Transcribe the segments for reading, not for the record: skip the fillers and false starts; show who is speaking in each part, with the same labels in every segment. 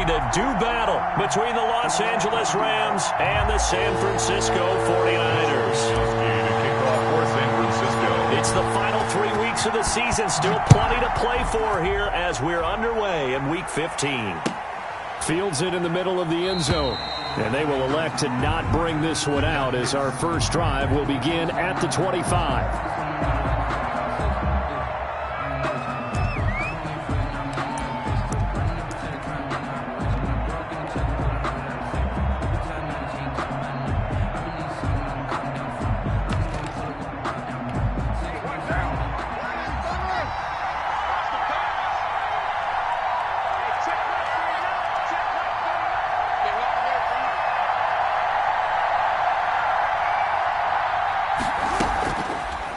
Speaker 1: ready to do battle between the Los Angeles Rams and the San Francisco 49ers. It's the final 3 weeks of the season. Still plenty to play for here as we're underway in Week 15.
Speaker 2: Fields it in the middle of the end zone. And they will elect to not bring this one out as our first drive will begin at the 25.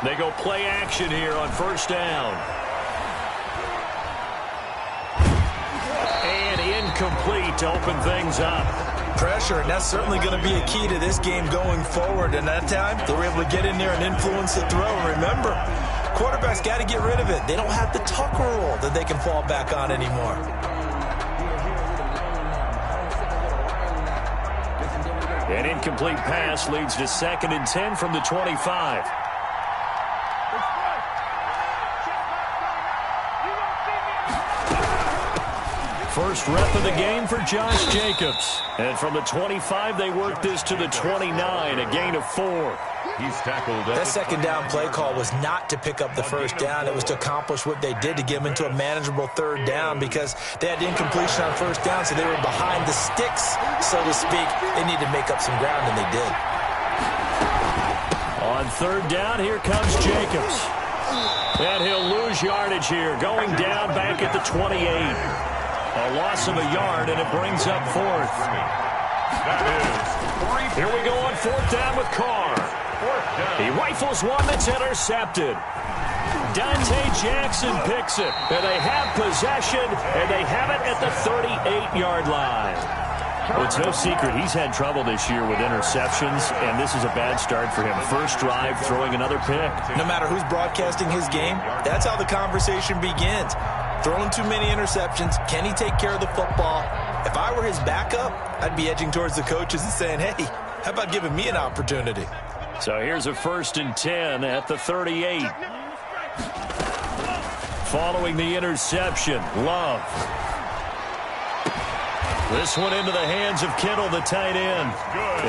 Speaker 1: They go play action here on first down. And incomplete to open things up.
Speaker 3: Pressure, and that's certainly going to be a key to this game going forward. And that time, they were able to get in there and influence the throw. Remember, quarterbacks got to get rid of it. They don't have the Tucker rule that they can fall back on anymore.
Speaker 1: An incomplete pass leads to 2nd and 10 from the 25. First rep of the game for Josh Jacobs. And from the 25, they work this to the 29, a gain of 4.
Speaker 4: He's tackled.
Speaker 3: That second down play call was not to pick up the first down. It was to accomplish what they did to get them into a manageable third down because they had incompletion on first down, so they were behind the sticks, so to speak. They needed to make up some ground, and they did.
Speaker 1: On third down, here comes Jacobs. And he'll lose yardage here, going down back at the 28. A loss of a yard, and it brings up 4th. Here we go on 4th down with Carr. He rifles one that's intercepted. Dante Jackson picks it. And they have possession, and they have it at the 38-yard line. Well, it's no secret he's had trouble this year with interceptions, and this is a bad start for him. First drive, throwing another pick.
Speaker 3: No matter who's broadcasting his game, that's how the conversation begins. Throwing too many interceptions. Can he take care of the football? If I were his backup, I'd be edging towards the coaches and saying, hey, how about giving me an opportunity?
Speaker 1: So here's a 1st and 10 at the 38. Following the interception, Love. This one into the hands of Kittle, the tight end.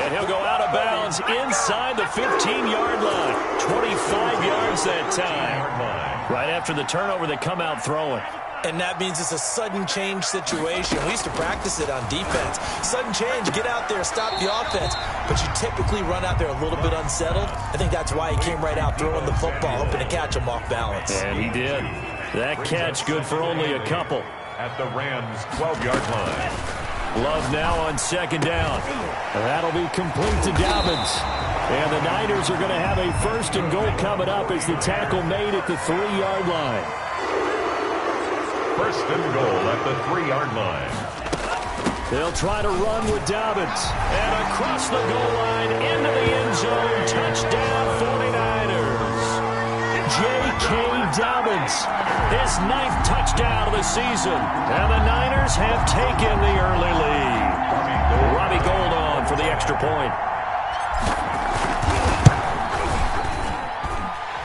Speaker 1: And he'll go out of bounds inside the 15-yard line. 25 yards that time. Right after the turnover, they come out throwing.
Speaker 3: And that means it's a sudden change situation. We used to practice it on defense. Sudden change, get out there, stop the offense. But you typically run out there a little bit unsettled. I think that's why he came right out throwing the football, hoping to catch him off balance.
Speaker 1: And he did. That catch good for only a couple.
Speaker 4: At the Rams' 12-yard line.
Speaker 1: Love now on 2nd down.
Speaker 2: That'll be complete to Dobbins.
Speaker 1: And the Niners are going to have a 1st and goal coming up as the tackle made at the 3-yard line.
Speaker 4: 1st and goal at the 3-yard line.
Speaker 1: They'll try to run with Dobbins. And across the goal line into the end zone. Touchdown 49ers. J.K. Dobbins. His 9th touchdown of the season. And the Niners have taken the early lead. Robbie Gould on for the extra point.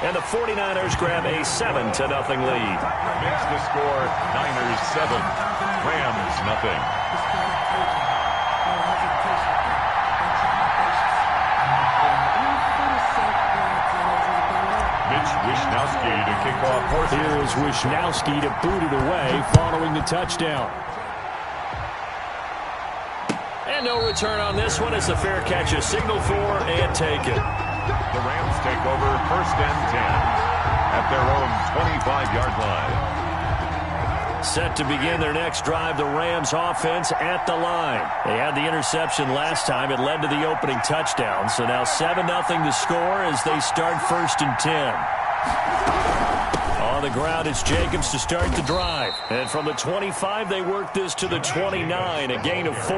Speaker 1: And the 49ers grab a 7-0 lead.
Speaker 4: Makes the score Niners 7, Rams nothing. Wishnowski to kick off.
Speaker 2: Here is Wishnowski to boot it away following the touchdown.
Speaker 1: And no return on this one as the fair catch is signaled for and taken.
Speaker 4: The Rams take over 1st and 10 at their own 25-yard line.
Speaker 1: Set to begin their next drive, the Rams offense at the line. They had the interception last time. It led to the opening touchdown. So now 7-0 the score as they start 1st and 10. On the ground, it's Jacobs to start the drive. And from the 25, they work this to the 29, a gain of 4.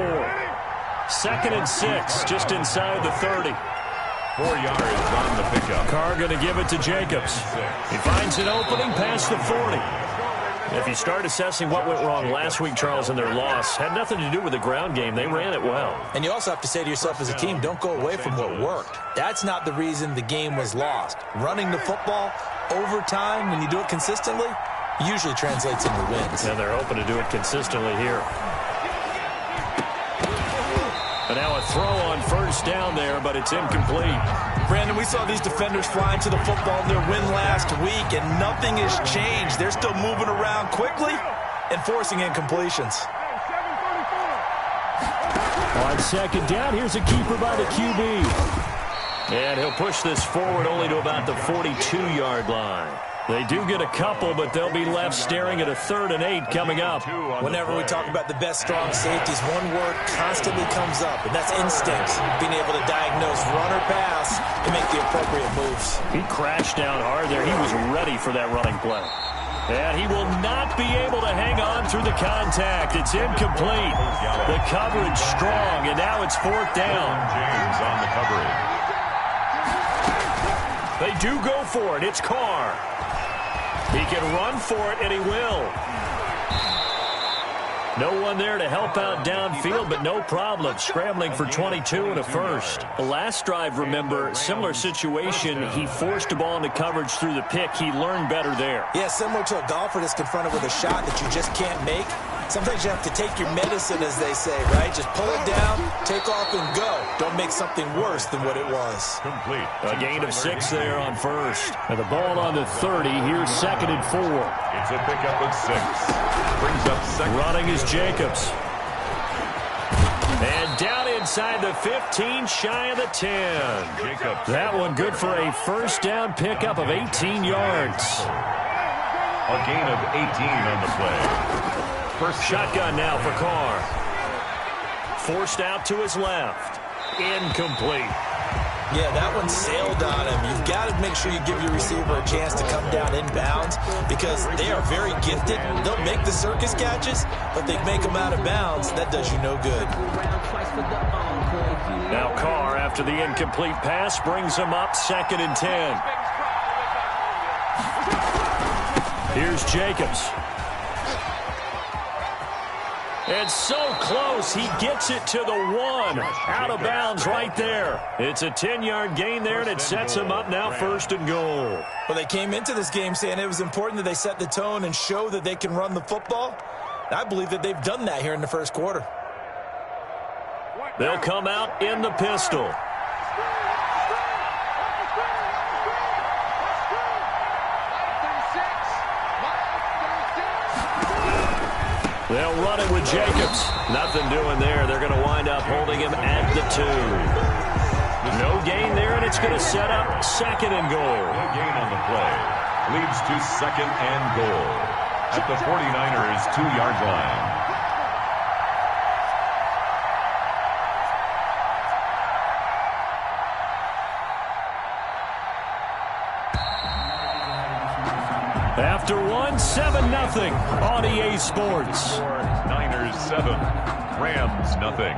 Speaker 1: 2nd and 6, just inside the 30.
Speaker 4: 4 yards on the pickup.
Speaker 1: Carr going to give it to Jacobs. He finds an opening past the 40. If you start assessing what went wrong last week, Charles, in their loss, had nothing to do with the ground game. They ran it well.
Speaker 3: And you also have to say to yourself as a team, don't go away from what worked. That's not the reason the game was lost. Running the football over time, when you do it consistently, usually translates into wins.
Speaker 1: And they're hoping to do it consistently here. And now a throw on first down there, but it's incomplete.
Speaker 3: Brandon, we saw these defenders flying to the football in their win last week, and nothing has changed. They're still moving around quickly and forcing incompletions.
Speaker 2: On second down, here's a keeper by the QB.
Speaker 1: And he'll push this forward only to about the 42-yard line. They do get a couple, but they'll be left staring at a 3rd and 8 coming up.
Speaker 3: Whenever we talk about the best strong safeties, one word constantly comes up, and that's instinct. Being able to diagnose run or pass and make the appropriate moves.
Speaker 1: He crashed down hard there. He was ready for that running play. And he will not be able to hang on through the contact. It's incomplete. The coverage strong, and now it's 4th down.
Speaker 4: James on the coverage.
Speaker 1: They do go for it. It's Carr. He can run for it, and he will. No one there to help out downfield, but no problem. Scrambling for 22 and a first. The last drive, remember, similar situation. He forced the ball into coverage through the pick. He learned better there.
Speaker 3: Yeah, similar to a golfer that's confronted with a shot that you just can't make. Sometimes you have to take your medicine, as they say, right? Just pull it down, take off, and go. Don't make something worse than what it was.
Speaker 4: Complete.
Speaker 1: A gain of 6 there on first.
Speaker 2: And the ball on the 30. Here's 2nd and 4.
Speaker 4: It's a pickup of 6. Brings up second.
Speaker 1: Running is Jacobs. And down inside the 15, shy of the 10.
Speaker 4: Jacobs.
Speaker 1: That one good for a first down pickup of 18 yards.
Speaker 4: A gain of 18 on the play.
Speaker 1: First shotgun now for Carr. Forced out to his left. Incomplete.
Speaker 3: Yeah, that one sailed on him. You've got to make sure you give your receiver a chance to come down inbounds because they are very gifted. They'll make the circus catches, but they make them out of bounds. That does you no good.
Speaker 1: Now Carr, after the incomplete pass, brings him up 2nd and 10. Here's Jacobs. And so close, he gets it to the 1. Out of bounds right there. It's a 10-yard gain there, and it sets him up now 1st and goal.
Speaker 3: Well, they came into this game saying it was important that they set the tone and show that they can run the football. I believe that they've done that here in the first quarter.
Speaker 1: They'll come out in the pistol. They'll run it with Jacobs. Nothing doing there. They're going to wind up holding him at the 2. No gain there, and it's going to set up 2nd and goal.
Speaker 4: No gain on the play. Leads to 2nd and goal. At the 49ers' 2-yard line.
Speaker 2: After 7-0 on EA Sports.
Speaker 4: Niners 7, Rams nothing.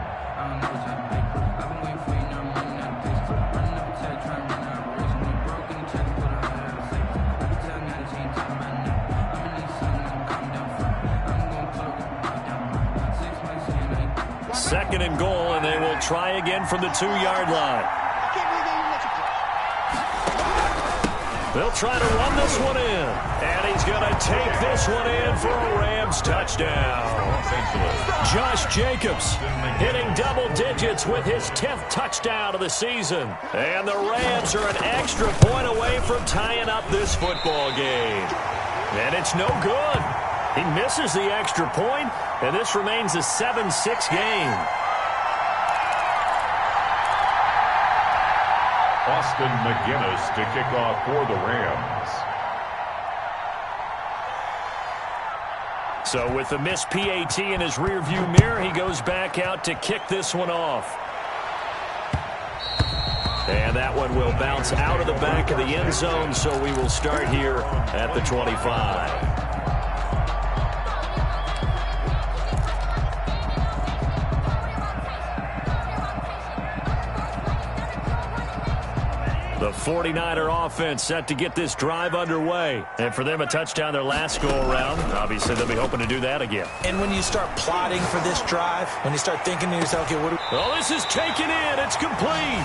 Speaker 1: Second and goal, and they will try again from the 2-yard line. They'll try to run this one in. And he's going to take this one in for a Rams touchdown. Josh Jacobs hitting double digits with his 10th touchdown of the season. And the Rams are an extra point away from tying up this football game. And it's no good. He misses the extra point, and this remains a 7-6 game.
Speaker 4: Austin McGinnis to kick off for the Rams.
Speaker 1: So with the missed PAT in his rearview mirror, he goes back out to kick this one off. And that one will bounce out of the back of the end zone, so we will start here at the 25. The 49er offense set to get this drive underway. And for them, a touchdown their last go-around. Obviously, they'll be hoping to do that again.
Speaker 3: And when you start plotting for this drive, when you start thinking to yourself, okay, what do
Speaker 1: oh, this is taken in. It's complete.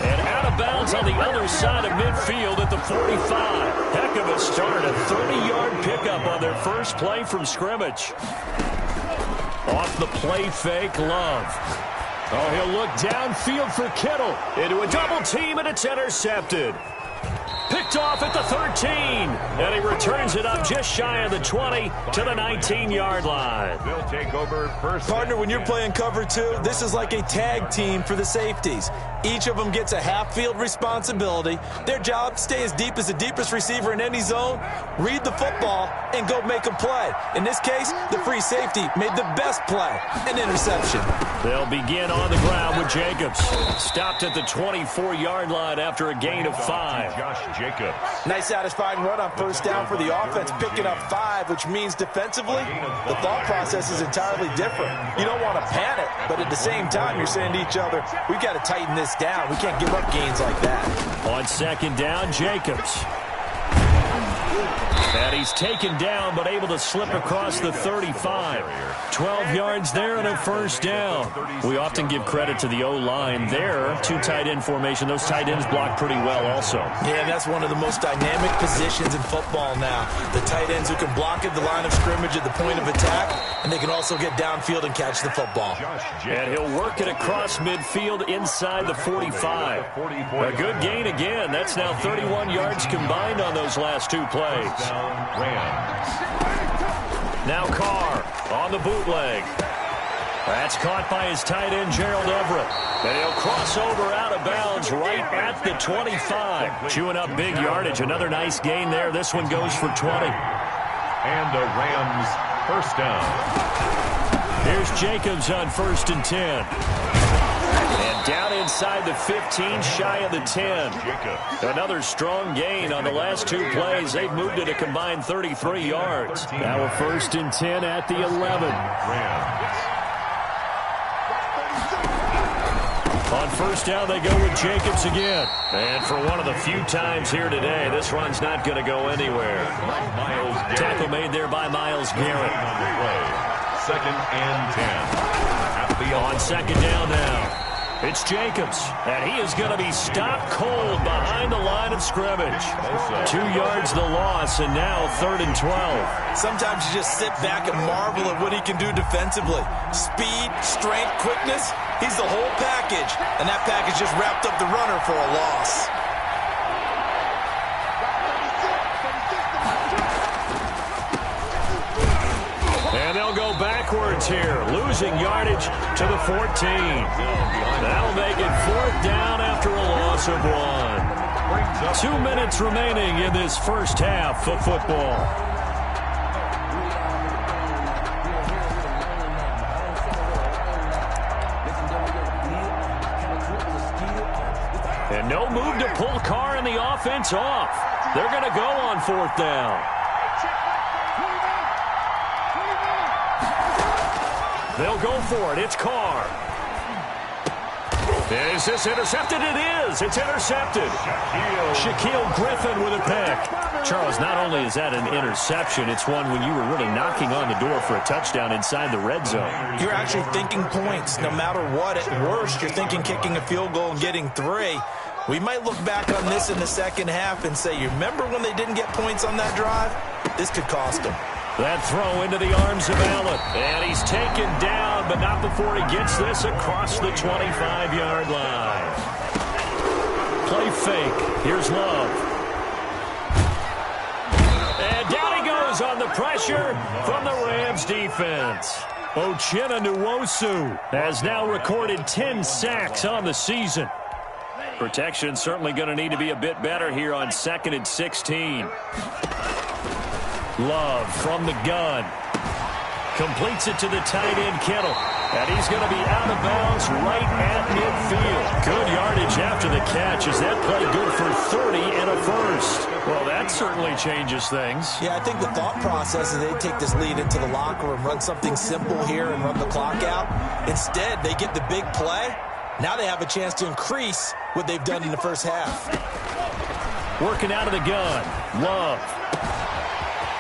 Speaker 1: And out of bounds on the other side of midfield at the 45. Heck of a start. A 30-yard pickup on their first play from scrimmage. Off the play fake, Love. Oh, he'll look downfield for Kittle. Into a double team, and it's intercepted. Picked off at the 13. And he returns it up just shy of the 20 to the 19-yard line.
Speaker 4: They'll take over first.
Speaker 3: Partner, when you're playing cover two, this is like a tag team for the safeties. Each of them gets a half-field responsibility. Their job, stay as deep as the deepest receiver in any zone, read the football, and go make a play. In this case, the free safety made the best play, an interception.
Speaker 1: They'll begin on the ground with Jacobs. Stopped at the 24-yard line after a gain of 5.
Speaker 4: Josh Jacobs.
Speaker 3: Nice satisfying run on first down for the offense, picking up 5, which means defensively, the thought process is entirely different. You don't want to panic, but at the same time, you're saying to each other, we've got to tighten this down. We can't give up gains like that.
Speaker 1: On second down, Jacobs. And he's taken down, but able to slip across the 35. 12 yards there and a first down. We often give credit to the O-line there. Two tight end formation. Those tight ends block pretty well also.
Speaker 3: Yeah, that's one of the most dynamic positions in football now. The tight ends who can block at the line of scrimmage at the point of attack, and they can also get downfield and catch the football.
Speaker 1: And he'll work it across midfield inside the 45. A good gain again. That's now 31 yards combined on those last two plays. Now Carr on the bootleg. That's caught by his tight end, Gerald Everett. And he'll cross over out of bounds right at the 25. Chewing up big yardage. Another nice gain there. This one goes for 20.
Speaker 4: And the Rams first down.
Speaker 1: Here's Jacobs on 1st and 10. And down inside the 15, shy of the 10. Another strong gain on the last two plays. They've moved it a combined 33 yards. Now a 1st and 10 at the 11. On first down, they go with Jacobs again. And for one of the few times here today, this run's not going to go anywhere. Tackle made there by Myles Garrett.
Speaker 4: 2nd and 10.
Speaker 1: On second down now. It's Jacobs, and he is going to be stopped cold behind the line of scrimmage. 2 yards the loss, and now 3rd and 12.
Speaker 3: Sometimes you just sit back and marvel at what he can do defensively. Speed, strength, quickness, he's the whole package. And that package just wrapped up the runner for a loss.
Speaker 1: And they'll go backwards here, losing yardage to the 14. That'll make it 4th down after a loss of 1. 2 minutes remaining in this first half of football. And no move to pull Carr and the offense off. They're going to go on 4th down. They'll go for it. It's Carr. Is this intercepted? It is. It's intercepted. Shaquille Griffin with a pick. Charles, not only is that an interception, it's one when you were really knocking on the door for a touchdown inside the red zone.
Speaker 3: You're actually thinking points. No matter what, at worst, you're thinking kicking a field goal and getting 3. We might look back on this in the second half and say, you remember when they didn't get points on that drive? This could cost them.
Speaker 1: That throw into the arms of Allen. And he's taken down, but not before he gets this across the 25-yard line. Play fake. Here's Love. And down he goes on the pressure from the Rams defense. Uchenna Nwosu has now recorded 10 sacks on the season. Protection certainly going to need to be a bit better here on 2nd and 16. Love from the gun. Completes it to the tight end, Kittle. And he's going to be out of bounds right at midfield. Good yardage after the catch. Is that play good for 30 and a first? Well, that certainly changes things.
Speaker 3: Yeah, I think the thought process is they take this lead into the locker room, run something simple here and run the clock out. Instead, they get the big play. Now they have a chance to increase what they've done in the first half.
Speaker 1: Working out of the gun. Love.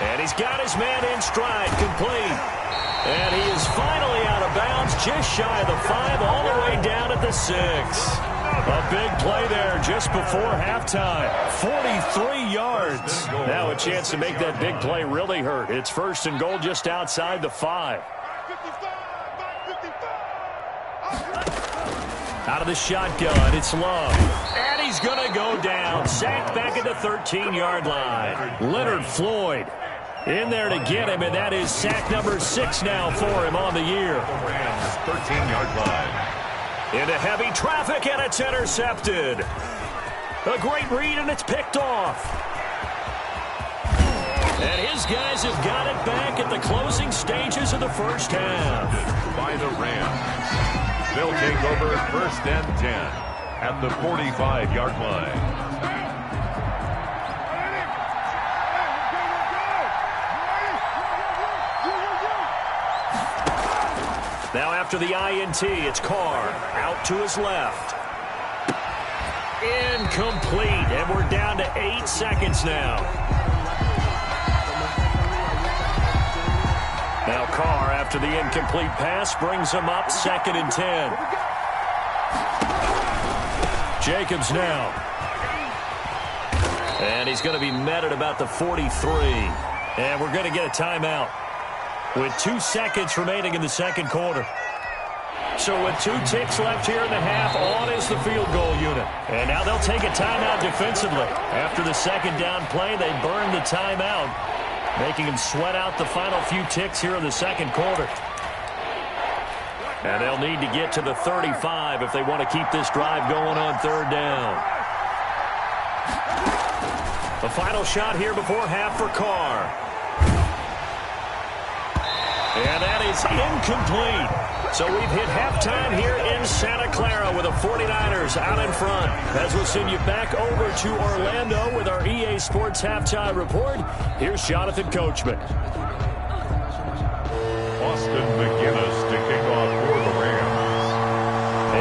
Speaker 1: And he's got his man in stride, complete. And he is finally out of bounds, just shy of the 5, all the way down at the 6. A big play there just before halftime. 43 yards. Now a chance to make that big play really hurt. It's 1st and goal just outside the 5. Out of the shotgun, it's Love. And he's going to go down. Sacked back at the 13-yard line. Leonard Floyd in there to get him, and that is sack number 6 now for him on the year.
Speaker 4: The Rams' 13-yard line.
Speaker 1: Into heavy traffic, and it's intercepted. A great read, and it's picked off. And his guys have got it back at the closing stages of the first half.
Speaker 4: By the Rams. They'll take over 1st and 10 at the 45-yard line.
Speaker 1: Now after the INT, it's Carr out to his left. Incomplete, and we're down to 8 seconds now. Now Carr, after the incomplete pass, brings him up 2nd and 10. Jacobs now. And he's going to be met at about the 43. And we're going to get a timeout with 2 seconds remaining in the second quarter. So with 2 ticks left here in the half, on is the field goal unit. And now they'll take a timeout defensively. After the second down play, they burn the timeout, making them sweat out the final few ticks here in the second quarter. And they'll need to get to the 35 if they want to keep this drive going on 3rd down. The final shot here before half for Carr. And that is incomplete. So we've hit halftime here in Santa Clara with the 49ers out in front. As we'll send you back over to Orlando with our EA Sports Halftime Report, here's Jonathan Coachman.
Speaker 4: Austin McGinnis to kick off for the Rams.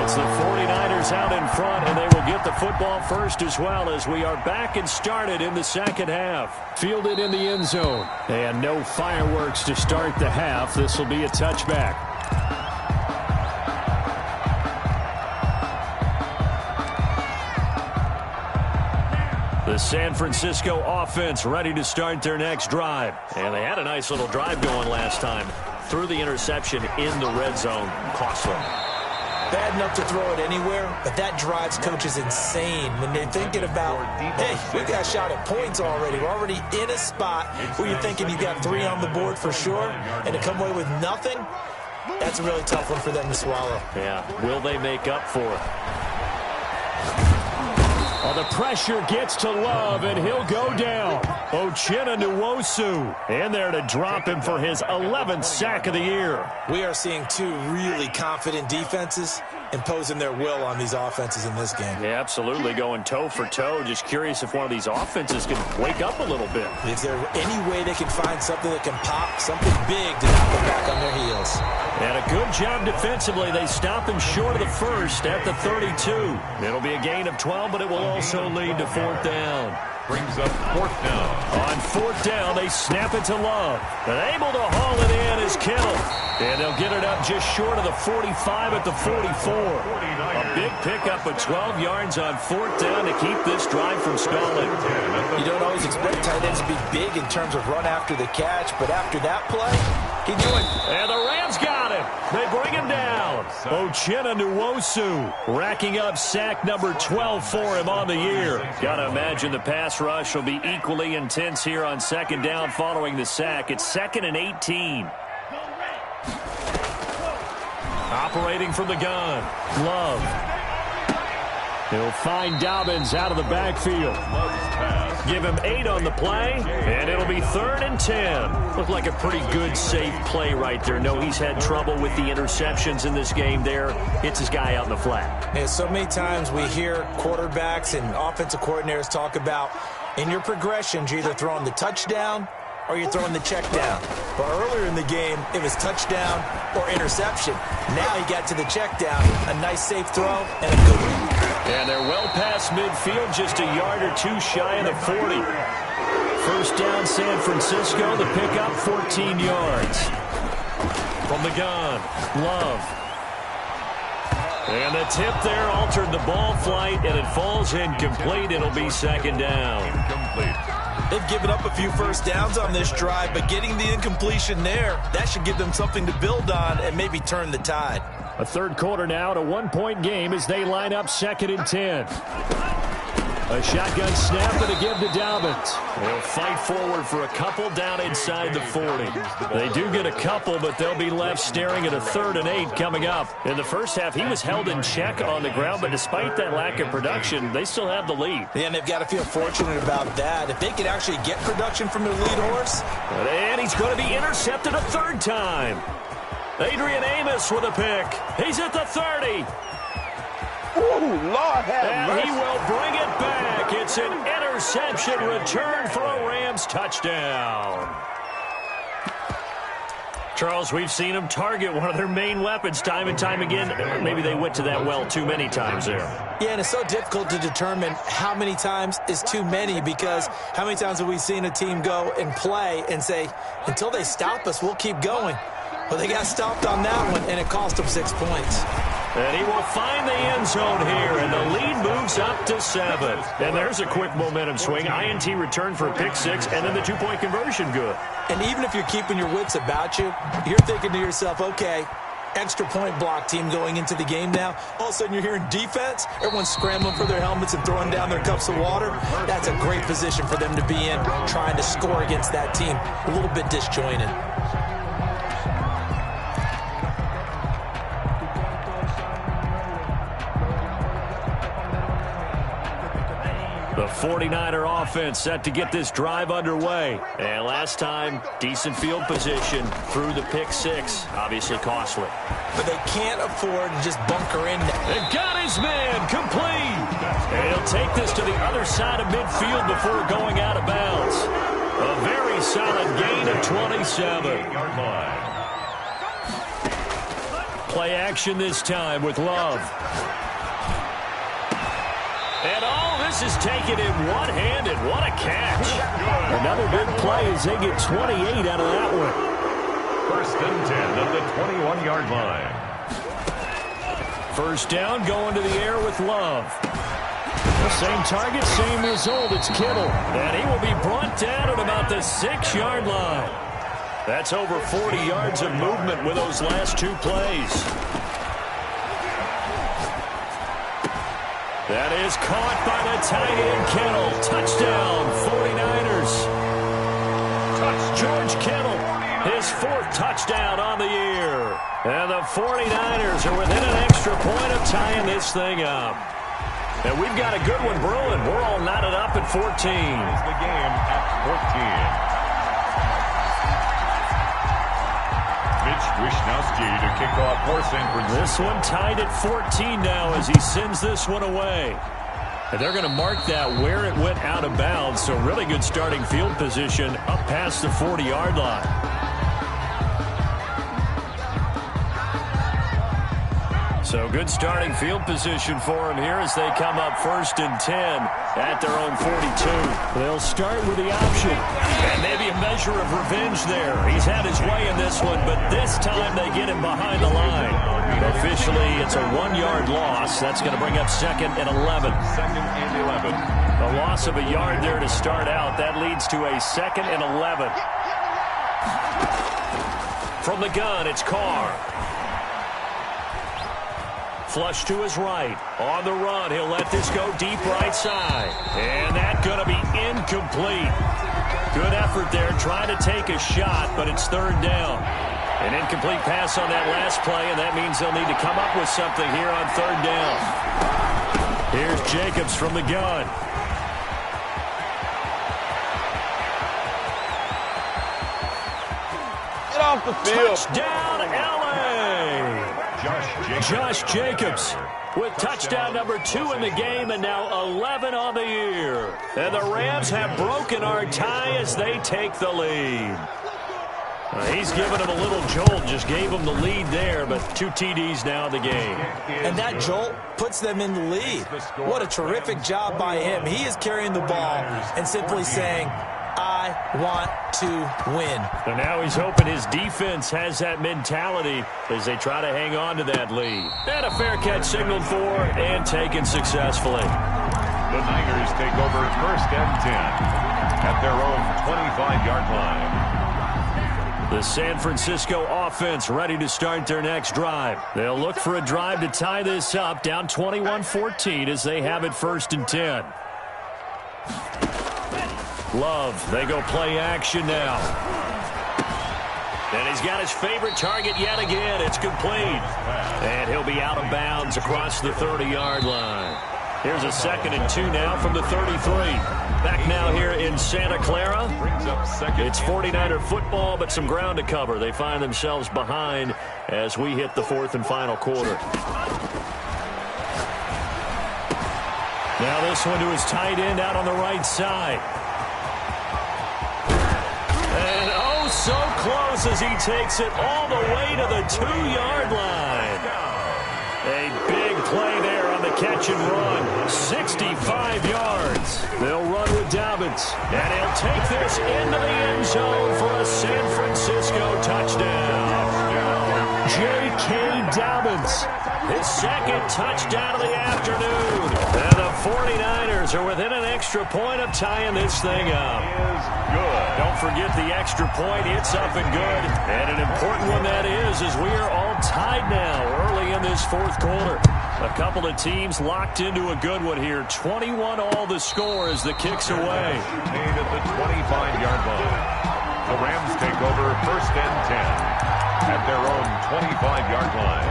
Speaker 1: It's the 49ers out in front, and they will get the football first as well as we are back and started in the second half.
Speaker 2: Fielded in the end zone. And no fireworks to start the half. This will be a touchback.
Speaker 1: The San Francisco offense ready to start their next drive. And they had a nice little drive going last time. Threw the interception in the red zone. Cost them.
Speaker 3: Bad enough to throw it anywhere, but that drives coaches insane when they're thinking about, hey, we got shot at points already. We're already in a spot where you're thinking you got 3 on the board for sure, and to come away with nothing, that's a really tough one for them to swallow.
Speaker 1: Yeah, will they make up for it?
Speaker 2: Oh, the pressure gets to Love, and he'll go down. Uchenna Nwosu in there to drop him for his 11th sack of the year.
Speaker 3: We are seeing 2 really confident defenses imposing their will on these offenses in this game.
Speaker 1: Yeah, absolutely, going toe for toe. Just curious if one of these offenses can wake up a little bit.
Speaker 3: Is there any way they can find something that can pop, something big to knock them back on their heels?
Speaker 1: And a good job defensively. They stop him short of the first at the 32. It'll be a gain of 12, but it will also lead to 4th down.
Speaker 4: Brings up 4th down.
Speaker 1: On 4th down, they snap it to Love. And able to haul it in is Kittle. And they'll get it up just short of the 45 at the 44. A big pickup of 12 yards on 4th down to keep this drive from stalling.
Speaker 3: You don't always expect tight ends to be big in terms of run after the catch, but after that play, he joined.
Speaker 1: And the Rams got him. They bring him down. Uchenna Nwosu racking up sack number 12 for him on the year. Got to imagine the pass rush will be equally intense here on 2nd down following the sack. It's 2nd and 18. Operating from the gun. Love. He'll find Dobbins out of the backfield. Give him 8 on the play, and it'll be 3rd and 10. Looked like a pretty good, safe play right there. No, he's had trouble with the interceptions in this game there. Hits his guy out in the flat.
Speaker 3: Yeah, so many times we hear quarterbacks and offensive coordinators talk about in your progressions, you're either throwing the touchdown or you're throwing the check down. But earlier in the game, it was touchdown or interception. Now he got to the check down, a nice safe throw, and a good one.
Speaker 1: And they're well past midfield, just a yard or two shy of the 40. First down, San Francisco. The pickup, 14 yards. From the gun, Love. And the tip there altered the ball flight, and it falls incomplete. It'll be second down.
Speaker 4: Incomplete.
Speaker 3: They've given up a few first downs on this drive, but getting the incompletion there, that should give them something to build on and maybe turn the tide.
Speaker 2: A third quarter now, a one-point game as they line up 2nd and 10. A shotgun snap and a give to Dobbins.
Speaker 1: They'll fight forward for a couple down inside the 40. They do get a couple, but they'll be left staring at a 3rd and 8 coming up. In the first half, he was held in check on the ground, but despite that lack of production, they still have the lead.
Speaker 3: Yeah, and they've got to feel fortunate about that. If they could actually get production from their lead horse.
Speaker 1: And he's going to be intercepted a 3rd time. Adrian Amos with a pick. He's at the 30.
Speaker 5: Ooh, Lord have mercy.
Speaker 1: And he will bring it back. It's an interception return for a Rams touchdown. Charles, we've seen them target one of their main weapons time and time again. Maybe they went to that well too many times there.
Speaker 3: Yeah, and it's so difficult to determine how many times is too many, because how many times have we seen a team go and play and say, until they stop us, we'll keep going. Well, they got stopped on that one, and it cost them 6 points.
Speaker 1: And he will find the end zone here, and the lead moves up to 7. And there's a quick momentum swing. INT return for a pick 6, and then the 2-point conversion good.
Speaker 3: And even if you're keeping your wits about you, you're thinking to yourself, okay, extra point block team going into the game now. All of a sudden you're hearing defense. Everyone's scrambling for their helmets and throwing down their cups of water. That's a great position for them to be in, trying to score against that team. A little bit disjointed.
Speaker 1: The 49er offense set to get this drive underway. And last time, decent field position through the pick 6. Obviously costly.
Speaker 3: But they can't afford to just bunker in.
Speaker 1: They've got his man complete. And he'll take this to the other side of midfield before going out of bounds. A very solid gain of 27. Play action this time with Love. And all this is taken in one-handed. What a catch.
Speaker 2: Another big play as they get 28 out of that one.
Speaker 4: 1st and 10 at the 21-yard line.
Speaker 1: First down, going to the air with Love.
Speaker 2: The same target, same result. It's Kittle.
Speaker 1: And he will be brought down at about the 6-yard line. That's over 40 yards of movement with those last 2 plays. That is caught by the tight end, Kittle. Touchdown, 49ers. George Kittle, his 4th touchdown on the year. And the 49ers are within an extra point of tying this thing up. And we've got a good one brewing. We're all knotted up at 14.
Speaker 4: The game at 14. Wisnowski to kick off for San Francisco.
Speaker 1: This one tied at 14 now as he sends this one away. And they're going to mark that where it went out of bounds. So really good starting field position up past the 40-yard line. So good starting field position for him here as they come up 1st and 10 at their own 42.
Speaker 2: They'll start with the option.
Speaker 1: And maybe a measure of revenge there. He's had his way in this one, but this time they get him behind the line. Officially, it's a 1-yard loss. That's going to bring up 2nd and 11.
Speaker 4: 2nd and 11.
Speaker 1: A loss of a yard there to start out. That leads to a 2nd and 11. From the gun, it's Carr. Flush to his right. On the run, he'll let this go deep right side. And that's going to be incomplete. Good effort there, trying to take a shot, but it's 3rd down. An incomplete pass on that last play, and that means they'll need to come up with something here on 3rd down. Here's Jacobs from the gun.
Speaker 5: Get off the field.
Speaker 1: Touchdown, L.A. Josh Jacobs with touchdown number 2 in the game, and now 11 on the year. And the Rams have broken our tie as they take the lead. He's given him a little jolt, just gave him the lead there, but 2 TDs now in the game.
Speaker 3: And that jolt puts them in the lead. What a terrific job by him. He is carrying the ball and simply saying, I want to win.
Speaker 1: And now he's hoping his defense has that mentality as they try to hang on to that lead. And a fair catch signaled for and taken successfully.
Speaker 4: The Niners take over 1st and 10 at their own 25-yard line.
Speaker 1: The San Francisco offense ready to start their next drive. They'll look for a drive to tie this up, down 21-14 as they have it 1st and 10. Love, they go play action now. And he's got his favorite target yet again. It's complete. And he'll be out of bounds across the 30-yard line. Here's a 2nd and 2 now from the 33. Back now here in Santa Clara. It's 49er football, but some ground to cover. They find themselves behind as we hit the 4th and final quarter. Now this one to his tight end out on the right side. And oh, so close as he takes it all the way to the 2-yard line. A big play there on the catch and run. 65 yards. They'll run with Dobbins. And he'll take this into the end zone for a San Francisco touchdown. J.K. Dobbins. His 2nd touchdown of the afternoon. And the 49ers are within an extra point of tying this thing up.
Speaker 4: Good.
Speaker 1: Don't forget the extra point. It's up and good. And an important one that is, as we are all tied now early in this 4th quarter. A couple of teams locked into a good one here. 21-all the score as the kick's away.
Speaker 4: Made at the 25-yard line. The Rams take over 1st and 10 at their own 25-yard line.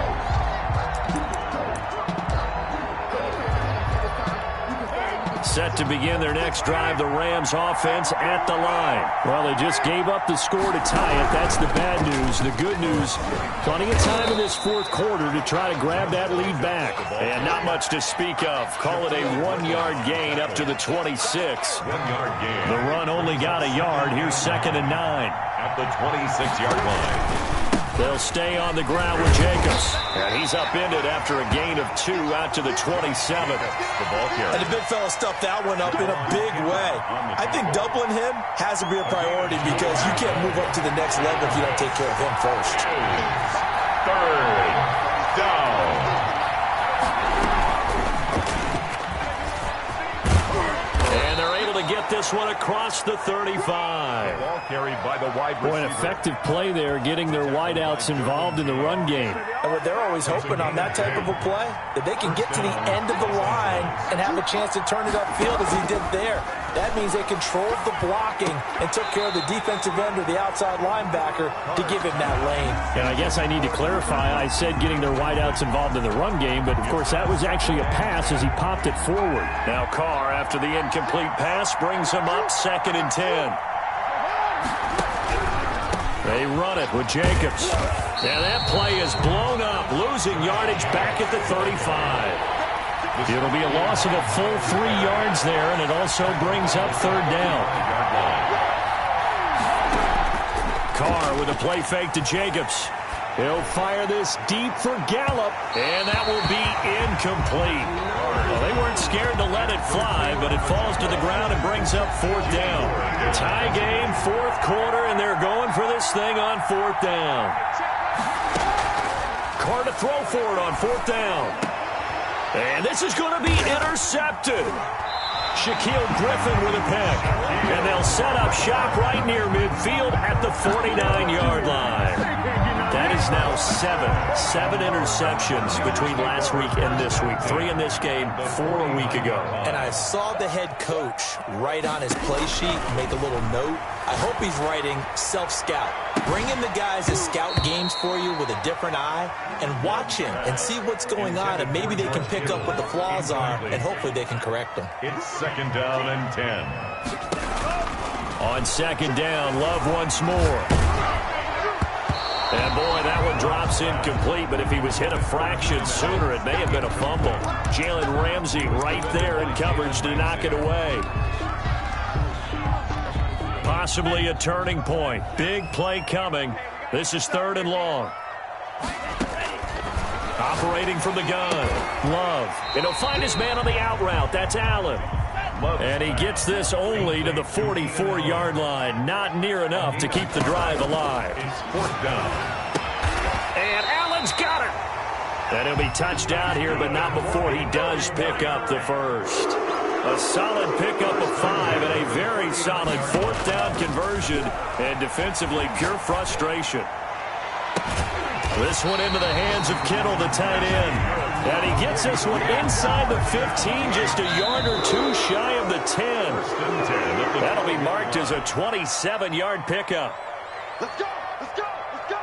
Speaker 1: Set to begin their next drive, the Rams offense at the line. Well, they just gave up the score to tie it. That's the bad news. The good news, plenty of time in this 4th quarter to try to grab that lead back. And not much to speak of. Call it a 1-yard gain up to the 26.
Speaker 4: 1-yard gain.
Speaker 1: The run only got a yard. Here's 2nd and 9.
Speaker 4: At the 26-yard line.
Speaker 1: They'll stay on the ground with Jacobs. And he's upended after a gain of 2 out to the 27th.
Speaker 4: The ball carrier.
Speaker 3: And the big fella stuffed that one up in a big way. I think doubling him has to be a priority because you can't move up to the next level if you don't take care of him first.
Speaker 4: 3rd down.
Speaker 1: And they're able to get this one across the 35.
Speaker 4: Ball carried by the wide receiver.
Speaker 2: Boy, an effective play there, getting their wideouts involved in the run game.
Speaker 3: And they're always hoping on that type of a play that they can get to the end of the line and have a chance to turn it upfield as he did there. That means they controlled the blocking and took care of the defensive end or the outside linebacker to give him that lane.
Speaker 2: And I guess I need to clarify, I said getting their wideouts involved in the run game, but of course that was actually a pass as he popped it forward.
Speaker 1: Now Carr, after the incomplete pass, brings him up 2nd and 10. They run it with Jacobs. Now that play is blown up, losing yardage back at the 35. It'll be a loss of a full 3 yards there, and it also brings up 3rd down. Carr with a play fake to Jacobs. He'll fire this deep for Gallup, and that will be incomplete. Well, they weren't scared to let it fly, but it falls to the ground and brings up 4th down. Tie game, 4th quarter, and they're going for this thing on 4th down. Carr to throw for it on 4th down. And this is going to be intercepted. Shaquille Griffin with a pick. And they'll set up shop right near midfield at the 49-yard line. That is now 7 interceptions between last week and this week. 3 in this game, 4 a week ago.
Speaker 3: And I saw the head coach write on his play sheet, make a little note. I hope he's writing self-scout. Bring in the guys that scout games for you with a different eye and watch him and see what's going on, and maybe they can pick up what the flaws are, and hopefully they can correct them.
Speaker 4: It's 2nd down and 10.
Speaker 1: On 2nd down, Love once more. And boy, that one drops incomplete, but if he was hit a fraction sooner, it may have been a fumble. Jalen Ramsey right there in coverage to knock it away. Possibly a turning point. Big play coming. This is 3rd and long. Operating from the gun. Love. And he'll find his man on the out route. That's Allen. And he gets this only to the 44-yard line. Not near enough to keep the drive alive. And Allen's got it. And he'll be touched out here, but not before he does pick up the first. A solid pickup of 5 and a very solid 4th down conversion. And defensively, pure frustration. This one into the hands of Kittle, the tight end. And he gets this one inside the 15, just a yard or two shy of the 10. That'll be marked as a 27-yard pickup.
Speaker 5: Let's go, let's go, let's go.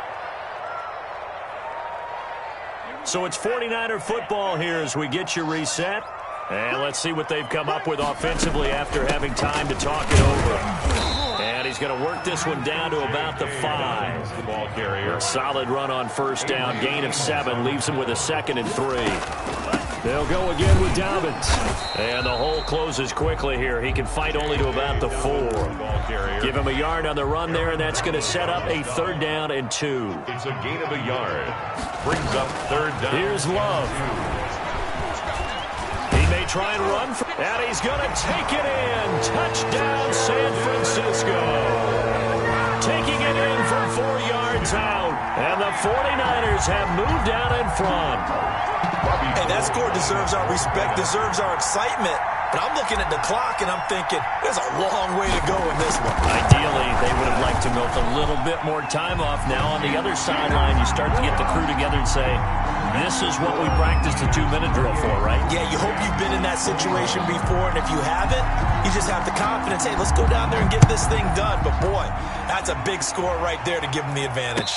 Speaker 1: So it's 49er football here as we get you reset. And let's see what they've come up with offensively after having time to talk it over. And he's going to work this one down to about the 5.
Speaker 4: Ball carrier.
Speaker 1: Solid run on 1st down. Gain of 7. Leaves him with a 2nd and 3.
Speaker 2: They'll go again with Dobbins.
Speaker 1: And the hole closes quickly here. He can fight only to about the 4. Give him a yard on the run there, and that's going to set up a 3rd down and 2.
Speaker 4: It's a gain of a yard. Brings up 3rd down.
Speaker 1: Here's Love. May try and run, and he's going to take it in. Touchdown, San Francisco. Taking it in from 4 yards out, and the 49ers have moved out in front.
Speaker 3: Hey, that score deserves our respect, deserves our excitement. But I'm looking at the clock, and I'm thinking, there's a long way to go in this one.
Speaker 1: Ideally, they would have liked to milk a little bit more time off. Now on the other sideline, you start to get the crew together and say, this is what we practiced a 2-minute drill for, right?
Speaker 3: Yeah, you hope you've been in that situation before, and if you haven't, you just have the confidence, hey, let's go down there and get this thing done. But, boy, that's a big score right there to give them the advantage.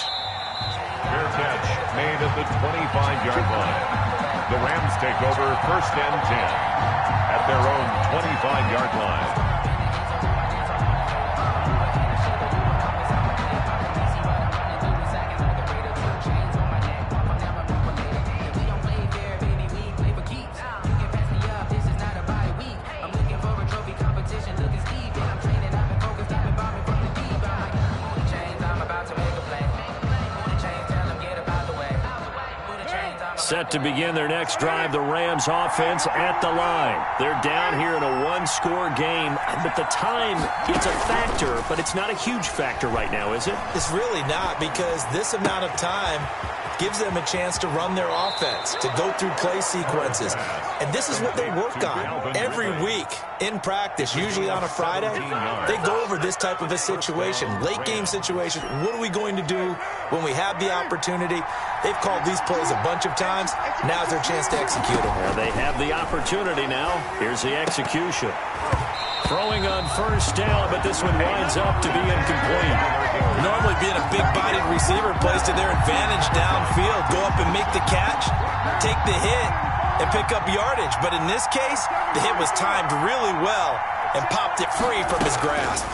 Speaker 4: Fair catch made at the 25-yard line. The Rams take over 1st and 10 at their own 25-yard line.
Speaker 1: Set to begin their next drive, the Rams offense at the line. They're down here in a 1-score game, but the time, it's a factor, but it's not a huge factor right now, is it?
Speaker 3: It's really not, because this amount of time gives them a chance to run their offense, to go through play sequences. And this is what they work on every week in practice, usually on a Friday. They go over this type of a situation, late game situation. What are we going to do when we have the opportunity? They've called these plays a bunch of times. Now's their chance to execute them.
Speaker 1: Well, they have the opportunity now. Here's the execution. Throwing on 1st down, but this one winds up to be incomplete.
Speaker 3: Normally being a big-bodied receiver plays to their advantage downfield. Go up and make the catch, take the hit, and pick up yardage. But in this case, the hit was timed really well and popped it free from his grasp.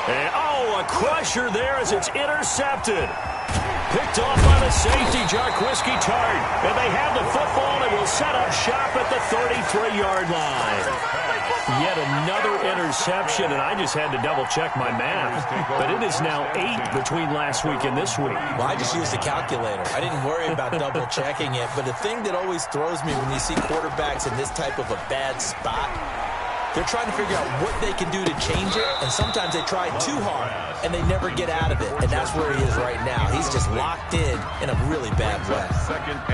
Speaker 1: And, a crusher there as it's intercepted. Picked off by the safety, Jarquiski Tart. And they have the football and will set up shop at the 33-yard line. Yet another interception, and I just had to double-check my math. But it is now 8 between last week and this week.
Speaker 3: Well, I just used a calculator. I didn't worry about double-checking it. But the thing that always throws me when you see quarterbacks in this type of a bad spot, they're trying to figure out what they can do to change it, and sometimes they try too hard, and they never get out of it, and that's where he is right now. He's just locked in a really bad way.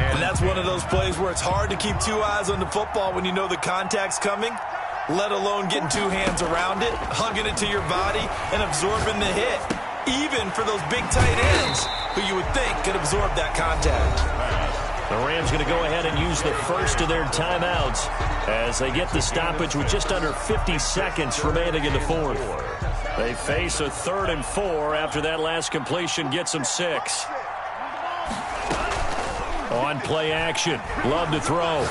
Speaker 3: And that's one of those plays where it's hard to keep 2 eyes on the football when you know the contact's coming, let alone getting 2 hands around it, hugging it to your body, and absorbing the hit, even for those big tight ends who you would think could absorb that contact.
Speaker 1: The Rams going to go ahead and use the first of their timeouts as they get the stoppage with just under 50 seconds remaining in the 4th. They face a 3rd and 4 after that last completion gets them 6. On play action, Love to throw.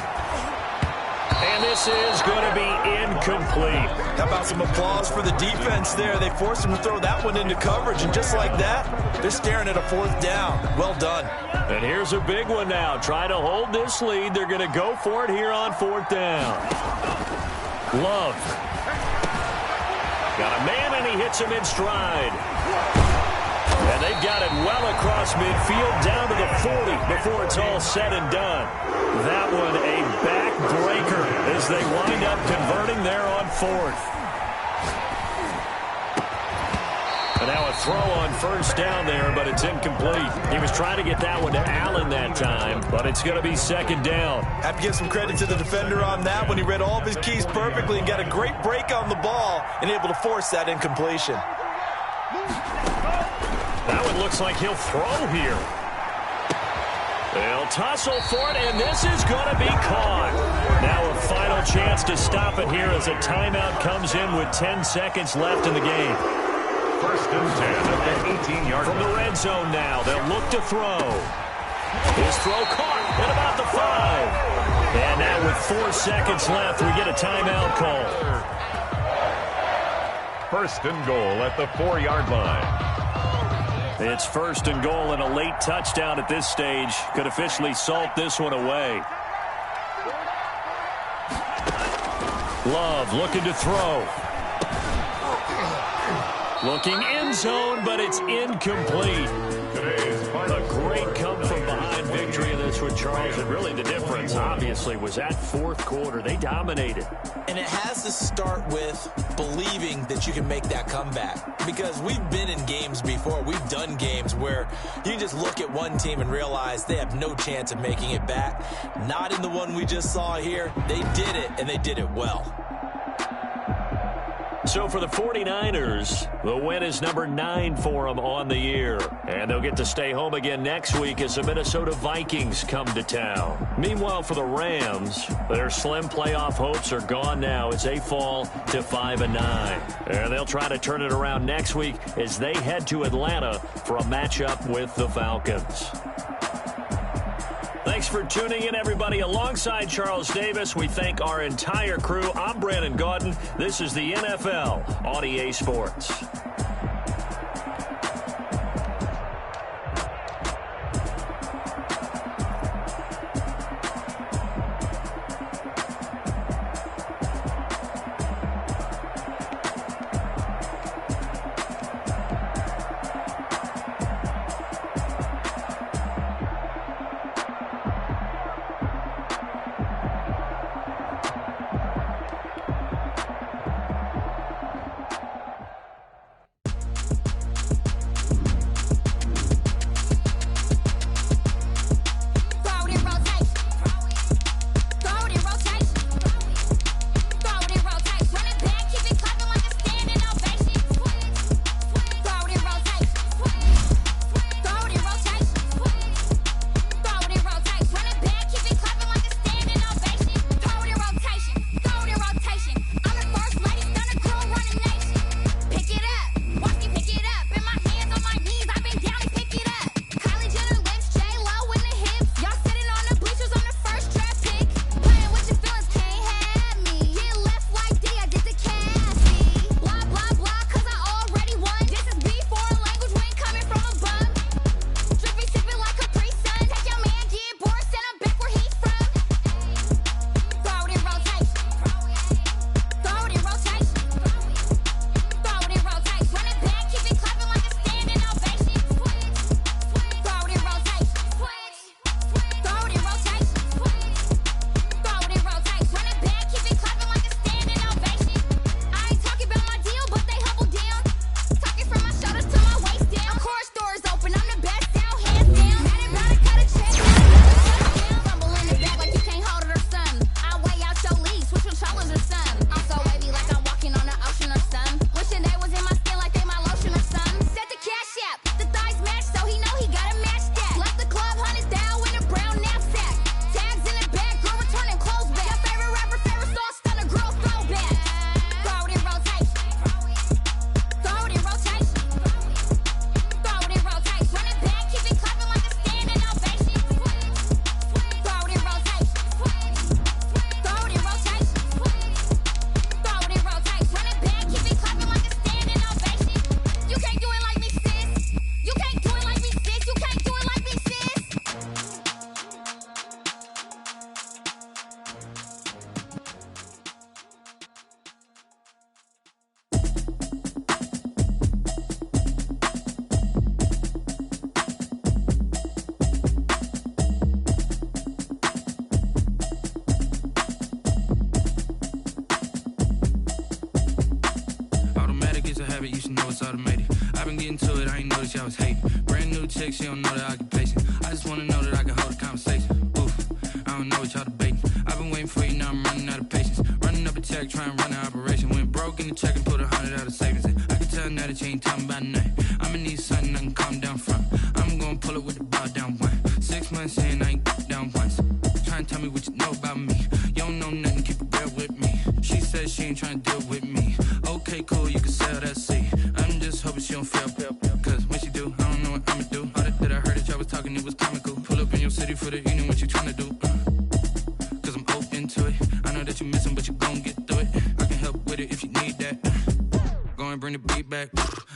Speaker 1: And this is going to be incomplete.
Speaker 3: How about some applause for the defense there? They forced him to throw that one into coverage, and just like that, they're staring at a 4th down. Well done.
Speaker 1: And here's a big one now. Try to hold this lead. They're going to go for it here on 4th down. Love. Got a man, and he hits him in stride. And they've got it well across midfield, down to the 40 before it's all said and done. That one a backbreaker as they wind up converting there on 4th. And now a throw on first down there, but it's incomplete. He was trying to get that one to Allen that time, but it's going to be 2nd down.
Speaker 3: Have to give some credit to the defender on that when he read all of his keys perfectly and got a great break on the ball and able to force that incompletion.
Speaker 1: That one looks like he'll throw here. They'll tussle for it, and this is going to be caught. Now a final chance to stop it here as a timeout comes in with 10 seconds left in the game.
Speaker 4: 1st and 10 at the 18-yard line.
Speaker 1: From the red zone now, they'll look to throw. His throw caught at about the 5. And now with 4 seconds left, we get a timeout call.
Speaker 4: 1st and goal at the 4-yard line.
Speaker 1: It's 1st and goal, and a late touchdown at this stage could officially salt this one away. Love looking to throw. Looking end zone, but it's incomplete. A great come-from-behind victory in this one, Charles. And really the difference, obviously, was that 4th quarter. They dominated.
Speaker 3: And it has to start with believing that you can make that comeback. Because we've been in games before. We've done games where you just look at one team and realize they have no chance of making it back. Not in the one we just saw here. They did it, and they did it well.
Speaker 1: So for the 49ers, the win is number 9 for them on the year. And they'll get to stay home again next week as the Minnesota Vikings come to town. Meanwhile, for the Rams, their slim playoff hopes are gone now as they fall to 5-9. And they'll try to turn it around next week as they head to Atlanta for a matchup with the Falcons. Thanks for tuning in, everybody. Alongside Charles Davis, we thank our entire crew. I'm Brandon Gaudin. This is the NFL on EA Sports.
Speaker 6: chick, she don't know the occupation. I just wanna know that I can hold a conversation. Oof, I don't know what y'all debating. I've been waiting for you, now I'm running out of patience. Running up a check, trying to run an operation. Went broke in the check and put 100 out of savings in. I can tell now that you ain't talking about nothing. I'ma need something I can calm down from. I'm gonna pull it with the bow down one. 6 months in, I ain't down once. Trying to tell me what you know about me. You don't know nothing, keep it real with me. She said she ain't trying to deal with me. Okay, cool, you can sell that seat. I'm just hoping she don't fail. Cause when she do, I don't know what I'ma do. All that I heard that y'all was talking, it was comical. Pull up in your city for the evening, what you trying to do? Cause I'm open to it. I know that you missing, but you gon' get through it. I can help with it if you need that. Go and bring the beat back.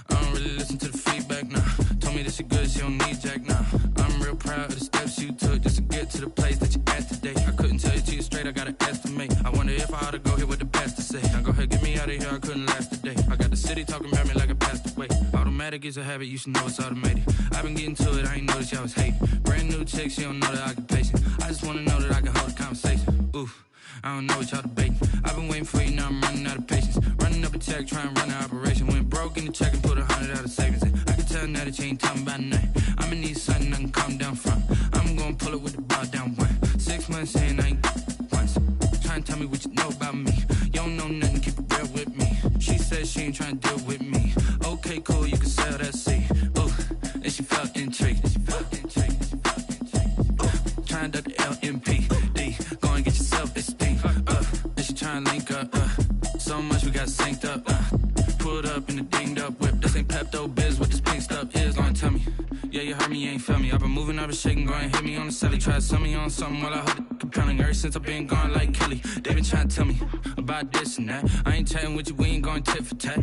Speaker 6: I don't really listen to the feedback, nah. Told me that she good, she don't need jack, nah. I'm real proud of the steps you took just to get to the place that you at today. I couldn't tell you to you straight, I gotta estimate. I wonder if I ought to go here with the pastor say. Now go ahead, get me out of here, I couldn't last today. I got the city talking about me like I passed away. Automatic is a habit, you should know it's automated. I've been getting to it, I ain't noticed y'all was hating. Brand new chick, she don't know the occupation. I just wanna know that I can hold a conversation. Oof, I don't know what y'all debating. I've been waiting for you, now I'm running out of patience. Running up a check, trying to run an operation. Went broke in the check and put 100 out of savings in. I can tell now that you ain't talking about nothing. I'ma need something I can calm down from. I'm gonna pull it with the bow down one. 6 months in, I ain't once. Trying to tell me what you know about me. You don't know nothing, keep it real with me. She said she ain't trying to deal with me. Okay, cool, you can sell that seat. Ooh, and she felt intrigued. Trying to duck the LMPD. Go and get your self-esteem. And she trying to link up. So much we got synced up. Pulled up in the dinged up whip. This ain't Pepto-Biz, what this pink stuff is. Gonna tell me. Yeah, you heard me, you ain't feel me. I've been moving, I've been shaking, go and hit me on the celly. Try to sell me on something while I hold it compelling. Ever since I've been gone like Kelly, they been trying to tell me about this and that. I ain't chatting with you, we ain't going tit for tat.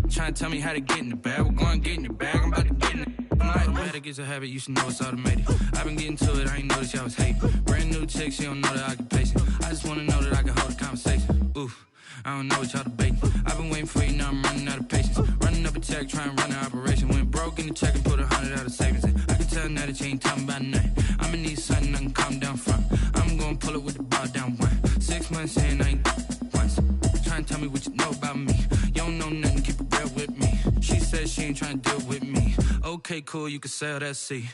Speaker 6: Trying to tell me how to get in the bag. We're going to get in your bag, I'm about to get in it. I'm like, automatic is a habit, you should know it's automated. I've been getting to it, I ain't noticed y'all was hating. Brand new chick, she don't know the occupation. I just wanna know that I can hold a conversation. Oof, I don't know what y'all debating. I've been waiting for you, now I'm running out of patience. Running up a check, trying to run an operation. Went broke in the check and put 100 out of savings in. I can tell now that you ain't talking about nothing. I'ma need something I can calm down from. I'm gonna pull it with the bow down one. 6 months in, I ain't once. Trying to tell me what you know about me. You don't know nothing, keep it real with me. She said she ain't trying to deal with me. Okay, cool, you can sell that seat.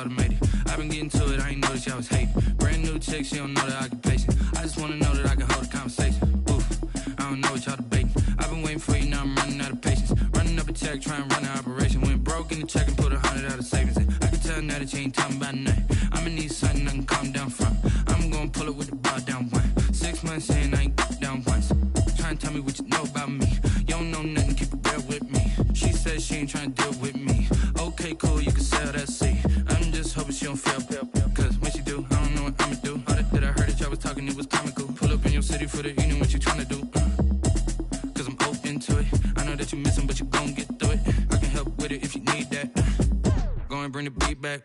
Speaker 6: automated. I've been getting to it, I ain't noticed y'all was hating. Brand new chick, she don't know the occupation. I just wanna know that I can hold a conversation. Oof, I don't know what y'all debating. I've been waiting for you, now I'm running out of patience. Running up a check, trying to run an operation. Went broke in the check and put 100 out of savings in. I can tell now that you ain't talking about nothing. I'ma need something I can calm down from. I'm gonna pull it with the bar down one. 6 months in, I ain't down once. Trying to tell me what you know about me. You don't know nothing, keep it real with me. She said she ain't trying to deal with me. Okay, cool, you can sell that seat. I'm just hoping she don't fail. Cause when she do, I don't know what I'ma do. All that I heard that y'all was talking, it was comical. Pull up in your city for the evening, what you trying to do? Cause I'm open to it. I know that you missing, but you gon' get through it. I can help with it if you need that. Go and bring the beat back.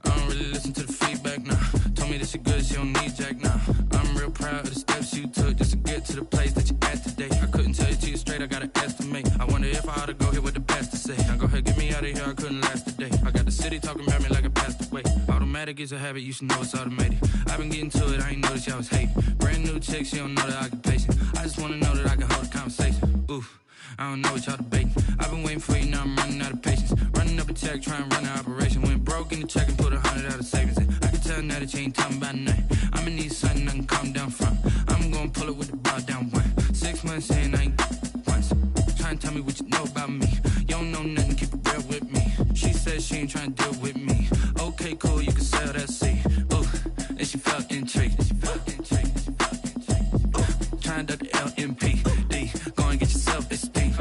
Speaker 6: I don't really listen to the feedback, nah. Told me that she good, she don't need jack, nah. I'm real proud of the steps you took just to get to the place that you at today. I couldn't tell you to you straight, I gotta estimate. I wonder if I ought to go here with the pastor say. Now go ahead, get me out of here, I couldn't last a day. I got the city talking about me like I passed away. Automatic is a habit, you should know it's automated. I've been getting to it, I ain't noticed y'all was hating. Brand new chick, she don't know the occupation. I just wanna know that I can hold a conversation. Oof, I don't know what y'all debating. I've been waiting for you, now I'm running out of patience. Running up a check, trying to run an operation. Went broke in the check and put 100 out of savings in. I can tell now that you ain't talking about nothing. I'ma need something I can calm down from. I'm gonna pull it with the bar down one. 6 months in, I ain't once. Trying to tell me what you know about me. You don't know nothing, keep it real with me. She said she ain't trying to deal with me. Okay, cool, you can sell that seat. Ooh, and she felt intrigued. Trying to duck the LMPD. Go and get yourself esteem.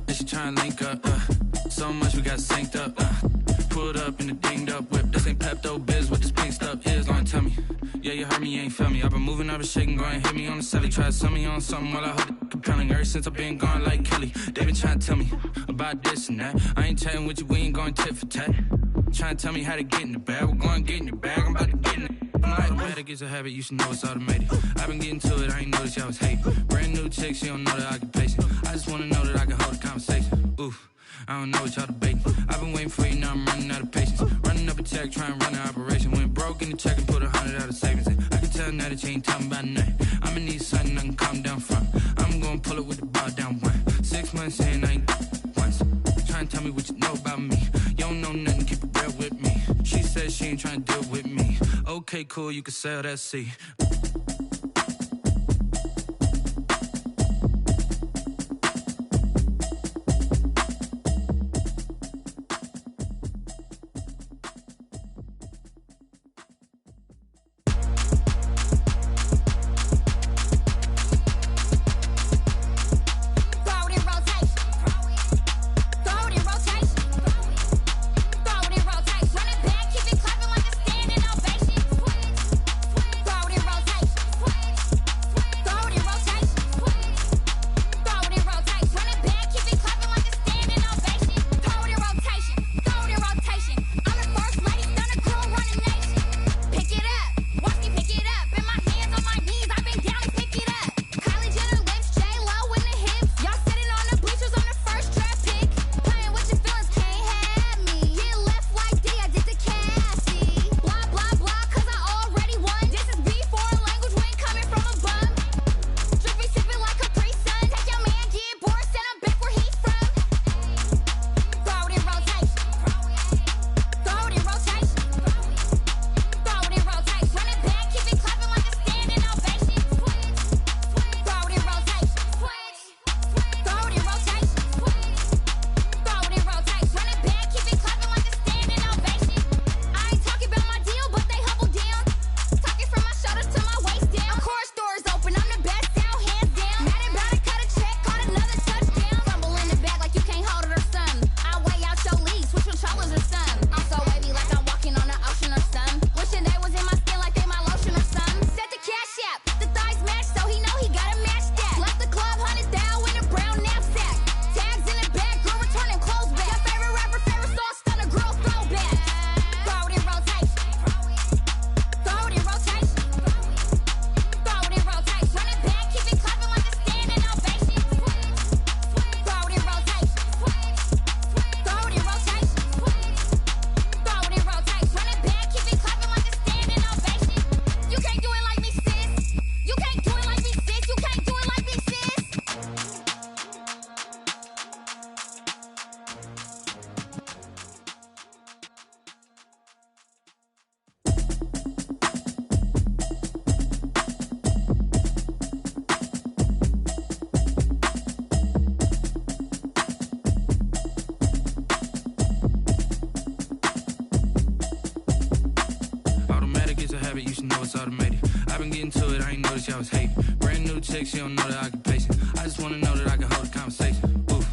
Speaker 6: And she trying to link up. So much we got synced up. Pulled up in the dinged up whip. This ain't Pepto Biz, what this pink stuff is. Gonna tell me. Yeah, you heard me, you ain't feel me. I've been moving, I've been shaking, go and hit me on the celly. Try to sell me on something while I hold it compelling. Ever since I've been gone like Kelly, they been trying to tell me about this and that. I ain't chatting with you, we ain't going tit for tat. Trying to tell me how to get in the bag. We're going to get in your bag, I'm about to get in it. I'm like, automatic is a habit, you should know it's automated. I've been getting to it, I ain't noticed y'all was hating. Brand new chick, she don't know the occupation. I just wanna know that I can hold a conversation. Oof, I don't know what y'all debating. I've been waiting for you, now I'm running out of patience. Running up a check, trying to run an operation. Went broke in the check and put 100 out of savings in. I can tell now that you ain't talking about nothing. I'ma need something I can calm down from. I'm gonna pull it with the bar down one. 6 months in, I ain't once. Trying to tell me what you know about me. You don't know nothing, keep it real with me. She said she ain't trying to deal with me. Okay, cool, you can sell that seat.
Speaker 7: Rotation.
Speaker 6: it's automated. I've been getting to it, I ain't noticed y'all was hating. Brand new chick, she don't know that I can pace it. I just wanna know that I can hold a conversation. Oof,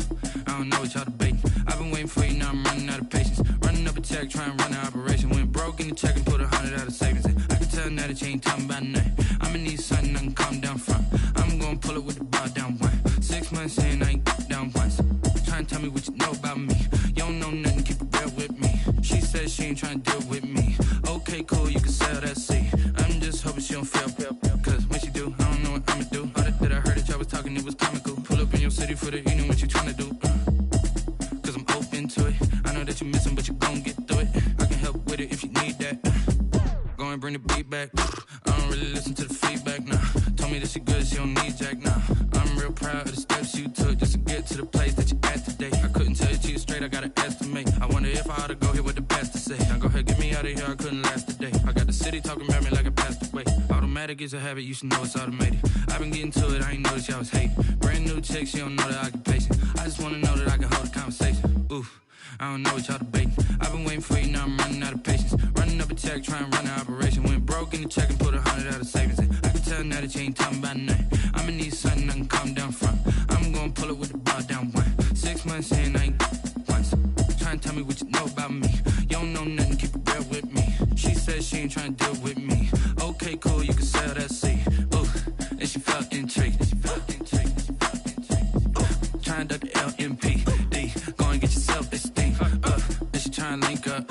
Speaker 6: I don't know what y'all debating. I've been waiting for you, now I'm running out of patience. Running up a check, trying to run an operation. Went broke in the check and put 100 out of savings in. I can tell now that you ain't talking about nothing. I'ma need something I can calm down from. I'm gonna pull it with the bar down one. 6 months in, I ain't down once. Trying to tell me what you know about me. You don't know nothing, keep it real with me. She says she ain't trying to deal with me. Okay, cool, you can sell that seat. I'm just hoping she don't fail. Cause when she do, I don't know what I'ma do. All that I heard that y'all was talking, it was comical. Pull up in your city for the evening, what you trying to do? Cause I'm open to it. I know that you missing, but you gon' get through it. I can help with it if you need that. Go and bring the beat back. I don't really listen to the feedback, nah. Told me that she good, she don't need jack, nah. I'm real proud of the steps you took just to get to the place that you at today. I couldn't tell you to you straight, I gotta estimate. I wonder if I ought to go here with the best to say. Now go ahead, get me out of here, I couldn't last a day. I got the city talking about me like I passed away. Automatic is a habit, you should know it's automated. I've been getting to it, I ain't noticed y'all was hating. Brand new chick, she don't know the occupation. I just wanna know that I can hold a conversation. Oof, I don't know what y'all debating. I've been waiting for you, now I'm running out of patience. Running up a check, trying to run an operation. Went broke in the check and put 100 out of savings in. I can tell now that you ain't talking about nothing. I'ma need something I can calm down from. I'm gonna pull it with the bar down one. 6 months in, I ain't once. Trying to tell me what you know about me. You don't know nothing, keep it real with me. She says she ain't trying to deal with me. Okay, cool, you can sell that seat. Ooh, and she felt intrigued. Trying to duck the LMPD. Go and get your self-esteem. And she trying to link up.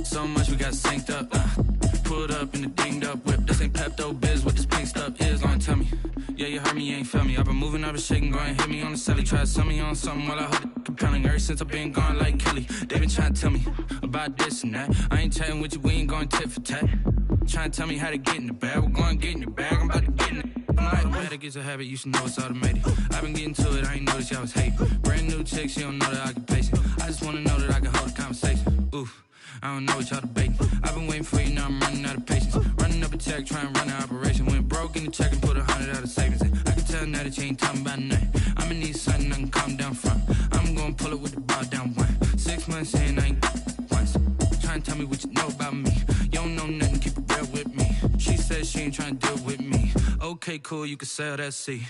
Speaker 6: So much we got synced up. Pulled up in the dinged up whip. This ain't Pepto-Biz, what this pink stuff is. Gonna tell me. Yeah, you heard me, you ain't felt me. I've been moving, I've been shaking, go and hit me on the celly. Try to sell me on something while I hold it compelling. Ever since I've been gone like Kelly, they been trying to tell me about this and that. I ain't chatting with you, we ain't going tit for tat. Trying to tell me how to get in the bag. We're going to get in the bag, I'm about to get in it. Automatic is a habit, you should know it's automated. I've been getting to it, I ain't noticed y'all was hating. Brand new chick, she don't know the occupation. I just wanna know that I can hold a conversation. Oof, I don't know what y'all debating. I've been waiting for you, now I'm running out of patience. Running up a check, trying to run an operation. Went broke in the check and put 100 out of savings in. I can tell now that you ain't talking about nothing. I'ma need something I can calm down from. I'm gonna pull it with the bar down one. 6 months in, I ain't once. Trying to tell me what you know about me. You don't know nothing, keep it real with me. She says she ain't trying to deal with me. Okay, cool, you can sell that seat.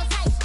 Speaker 7: Rotation.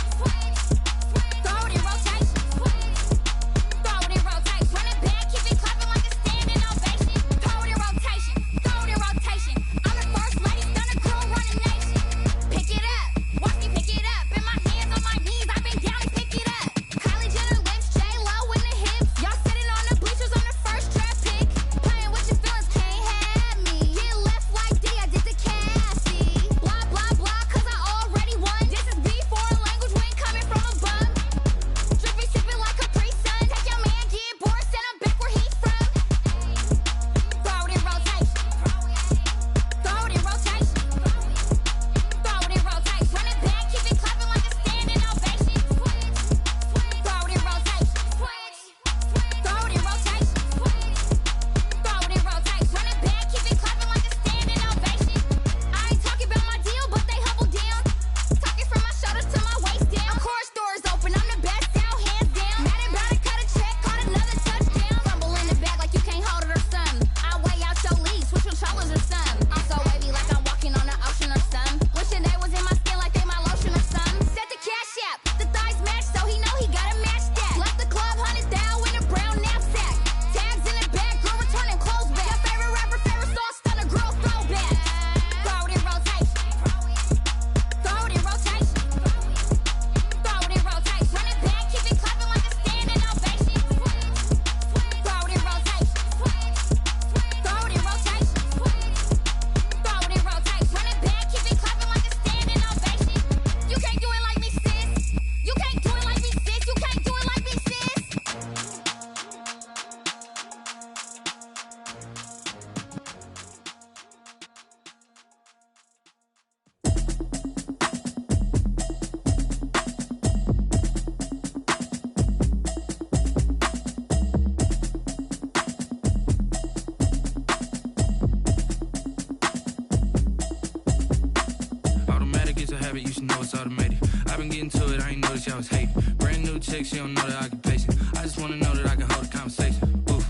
Speaker 6: habit, you should know it's automated. I've been getting to it, I ain't noticed y'all was hating. Brand new chick, she don't know that I can pace it. I just wanna know that I can hold a conversation. Oof,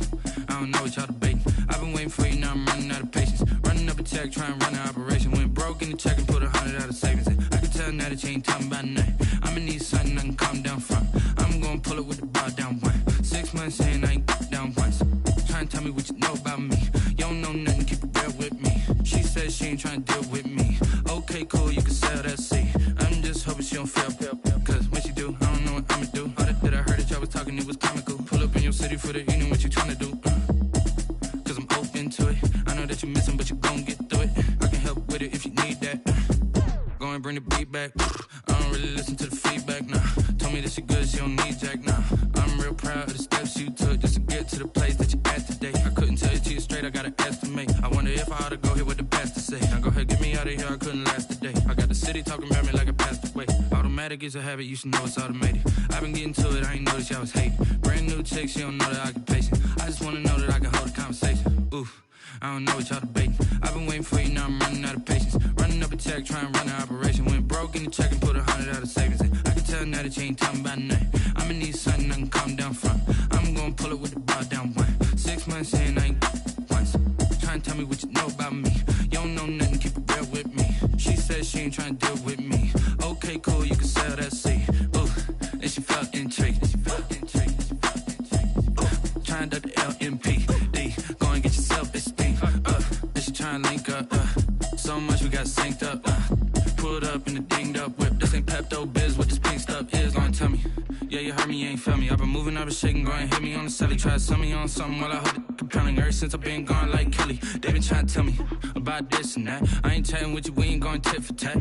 Speaker 6: I don't know what y'all debating. I've been waiting for you, now I'm running out of patience. Running up a check, trying to run an operation. Went broke in the check and put 100 out of savings in. I can tell now that you ain't talking about nothing. I'ma need something I can calm down from. I'm gonna pull it with the bar down one. 6 months in, I ain't down once. Trying to tell me what you know about me. You don't know nothing, keep it real with me. She says she ain't trying to deal with me. Okay, cool, you can sell that seat. I'm just hoping she don't fail. Cause when she do, I don't know what I'ma do. All that I heard that y'all was talking, it was comical. Pull up in your city for the evening, what you trying to do? Cause I'm open to it. I know that you missing, but you gon' get through it. I can help with it if you need that. Go and bring the beat back. I don't really listen to the feedback, nah. Told me that she good, she don't need jack, nah. I'm real proud of the steps you took just to get to the place that you at today. I couldn't tell you to you straight, I gotta estimate. I wonder if I ought to go here with the pastor say. Now go ahead, get me out of here, I couldn't last a day. I got the city talking about me like I passed away. Automatic is a habit, you should know it's automated. I've been getting to it, I ain't noticed y'all was hating. Brand new chick, she don't know that I can pace it. I just wanna know that I can hold a conversation. Oof, I don't know what y'all debating. I've been waiting for you, now I'm running out of patience. Running up a check, trying to run an operation. Went broke in the check and put 100 out of savings in. I can tell now that you ain't talking about nothing. I'ma need something I can calm down from. I'm gonna pull it with the bar down one. 6 months in, I ain't once. Trying to tell me what you know about me. You don't know nothing, keep it real with me. She says she ain't trying to deal with me. Okay, cool, you can sell that seat. Ooh, and she felt intrigued. Trying to the LMPD. Go and get your self-esteem. And she trying to link up. So much we got synced up. Pulled up in the dinged up whip. This ain't Pepto-Biz, what this pink stuff is. Long tell me. Yeah, you heard me, you ain't felt me. I've been moving, I've been shaking, go and hit me on the celly. Try to sell me on something while I hold it compelling. Ever since I've been gone like Kelly, they been trying to tell me about this and that. I ain't chatting with you, we ain't going tit for tat.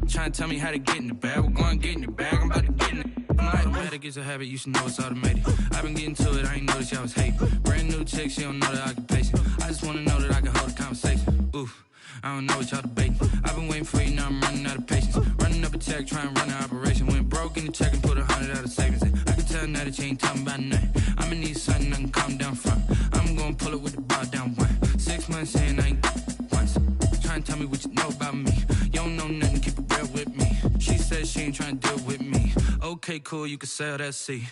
Speaker 6: Trying to tell me how to get in the bag. We're going to get in the bag, I'm about to get in it. Automatic is a habit, you should know it's automated. I've been getting to it, I ain't noticed y'all was hating. Brand new chick, she don't know that I can pace it. I just wanna know that I can hold a conversation. Oof, I don't know what y'all debating. I've been waiting for you, now I'm running out of patience. Running up a check, trying to run an operation. Went broke in the check and put 100 out of savings in. I can tell now that you ain't talking about nothing. I'ma need something I can calm down from. I'm gonna pull it with the bar down one. 6 months in, I ain't once. Trying to tell me what you know about me. You don't know nothing, keep it real with me. She says she ain't trying to deal with me. Okay, cool, you can sell that seat.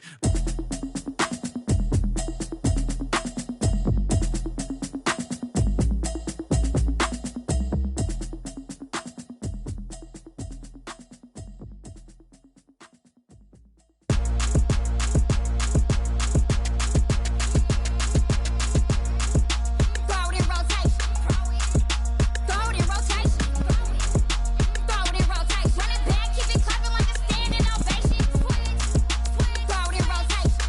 Speaker 7: Rotation.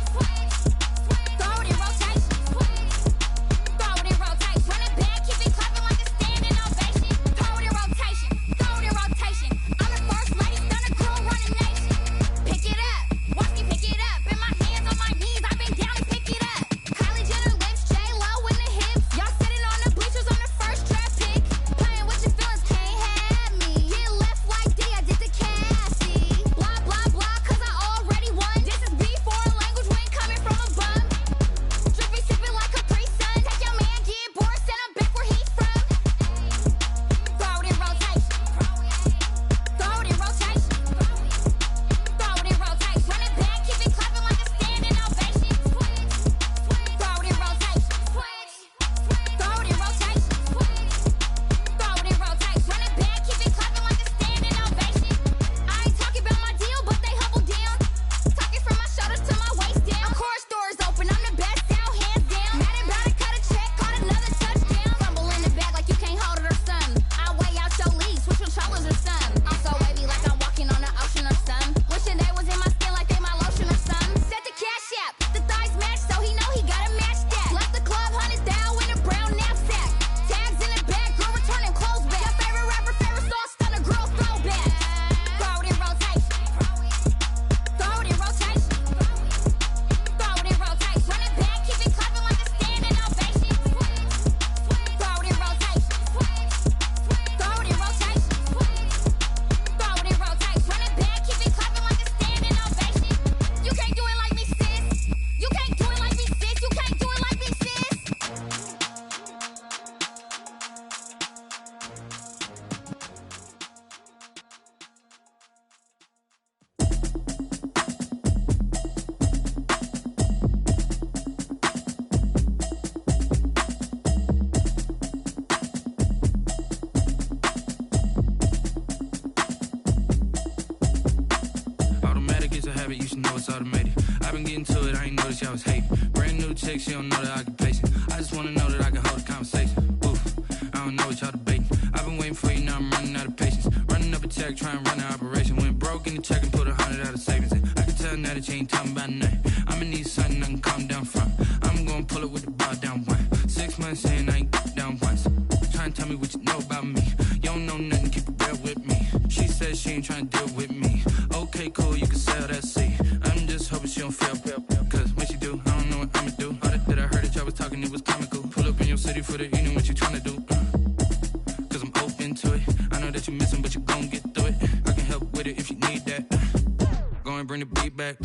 Speaker 6: it's automated. I've been getting to it, I ain't noticed y'all was hating. Brand new chick, she don't know the occupation. I just wanna know that I can hold a conversation. Oof, I don't know what y'all debating. I've been waiting for you, now I'm running out of patience. Running up a check, trying to run an operation. Went broke in the check and put 100 out of savings in. I can tell now that you ain't talking about nothing. I'ma need something I can calm down from. I'm gonna pull it with the bar down one. 6 months in, I ain't down once. Trying to tell me what you know about me. You don't know nothing, keep it real with me. She said she ain't trying to deal with me. Okay, cool, you can sell that seat. I'm just hoping she don't fail. Cause when she do, I don't know what I'ma do. All that I heard that y'all was talking, it was comical. Pull up in your city for the evening, what you trying to do? Cause I'm open to it. I know that you're missing, but you gon' get through it. I can help with it if you need that. Go and bring the beat back.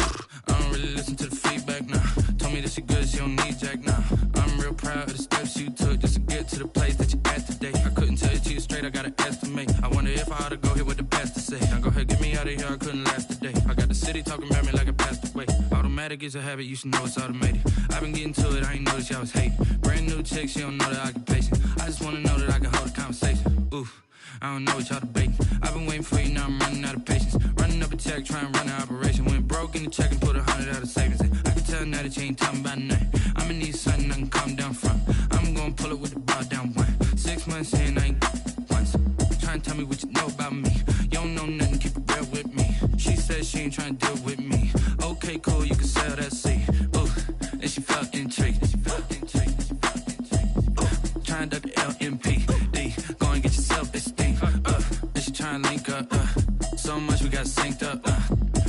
Speaker 6: I don't really listen to the feedback, nah. Told me that she good, she don't need jack, nah. I'm real proud of the steps you took just to get to the place that you at today. I couldn't tell you to you straight, I gotta estimate. I wonder if I ought to go here with the pastor say. Now go ahead, get me out of here, I couldn't last today. I got the city talking about me like I passed away. Automatic is a habit, you should know it's automated. I've been getting to it, I ain't noticed y'all was hating. Brand new chick, she don't know the occupation. I just wanna know that I can hold a conversation. Oof, I don't know what y'all debating. I've been waiting for you, now I'm running out of patience. Running up a check, trying to run an operation. Went broke in the check and put 100 out of savings in. I can tell now that you ain't talking about nothing. I'ma need something I can calm down from. I'm gonna pull it with the bar down one. 6 months in, I ain't once. Trying to tell me what you know about me. You don't know nothing, keep it real with me. She said she ain't trying to deal with me. Okay, cool, you can sell that seat. Ooh, and she felt intrigued. Trying to duck the LMPD. Go and get yourself esteem. And she trying to link up. So much we got synced up.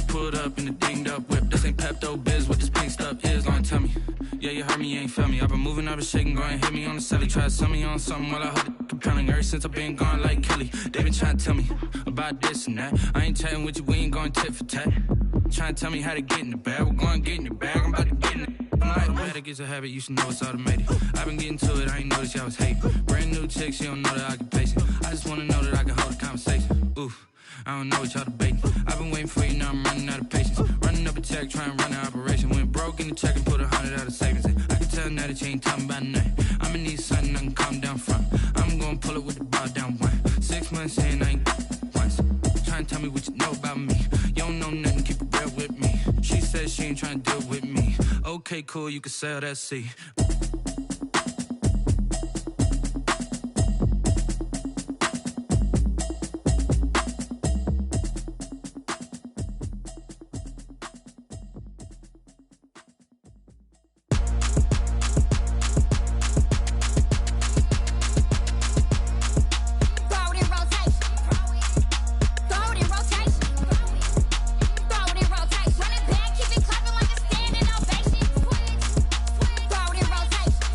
Speaker 6: Pulled up in the dinged up whip. This ain't Pepto Biz, what this pink stuff is. Long tell me. Yeah, you heard me, you ain't felt me. I've been moving, I've been shaking, go and hit me on the celly. Try to sell me on something while I hold it compelling. Ever since I've been gone like Kelly, they been trying to tell me about this and that. I ain't chatting with you, we ain't going tit for tat. Trying to tell me how to get in the bag. We're going to get in the bag, I'm about to get in it. Automatic is a habit, you should know it's automated. I've been getting to it, I ain't noticed y'all was hating. Brand new chick, she don't know the occupation. I just wanna know that I can hold a conversation. Oof, I don't know what y'all debating. I've been waiting for you, now I'm running out of patience. Running up a check, trying to run an operation. Went broke in the check and put 100 out of savings in. I can tell now that you ain't talking about nothing. I'ma need something I can calm down from. I'm gonna pull it with the bar down one. 6 months in, I ain't once. Trying to tell me what you know about me. You don't know nothing, keep it real with me. She said she ain't trying to deal with me. Okay, cool, you can sell that seat.
Speaker 7: Rotation.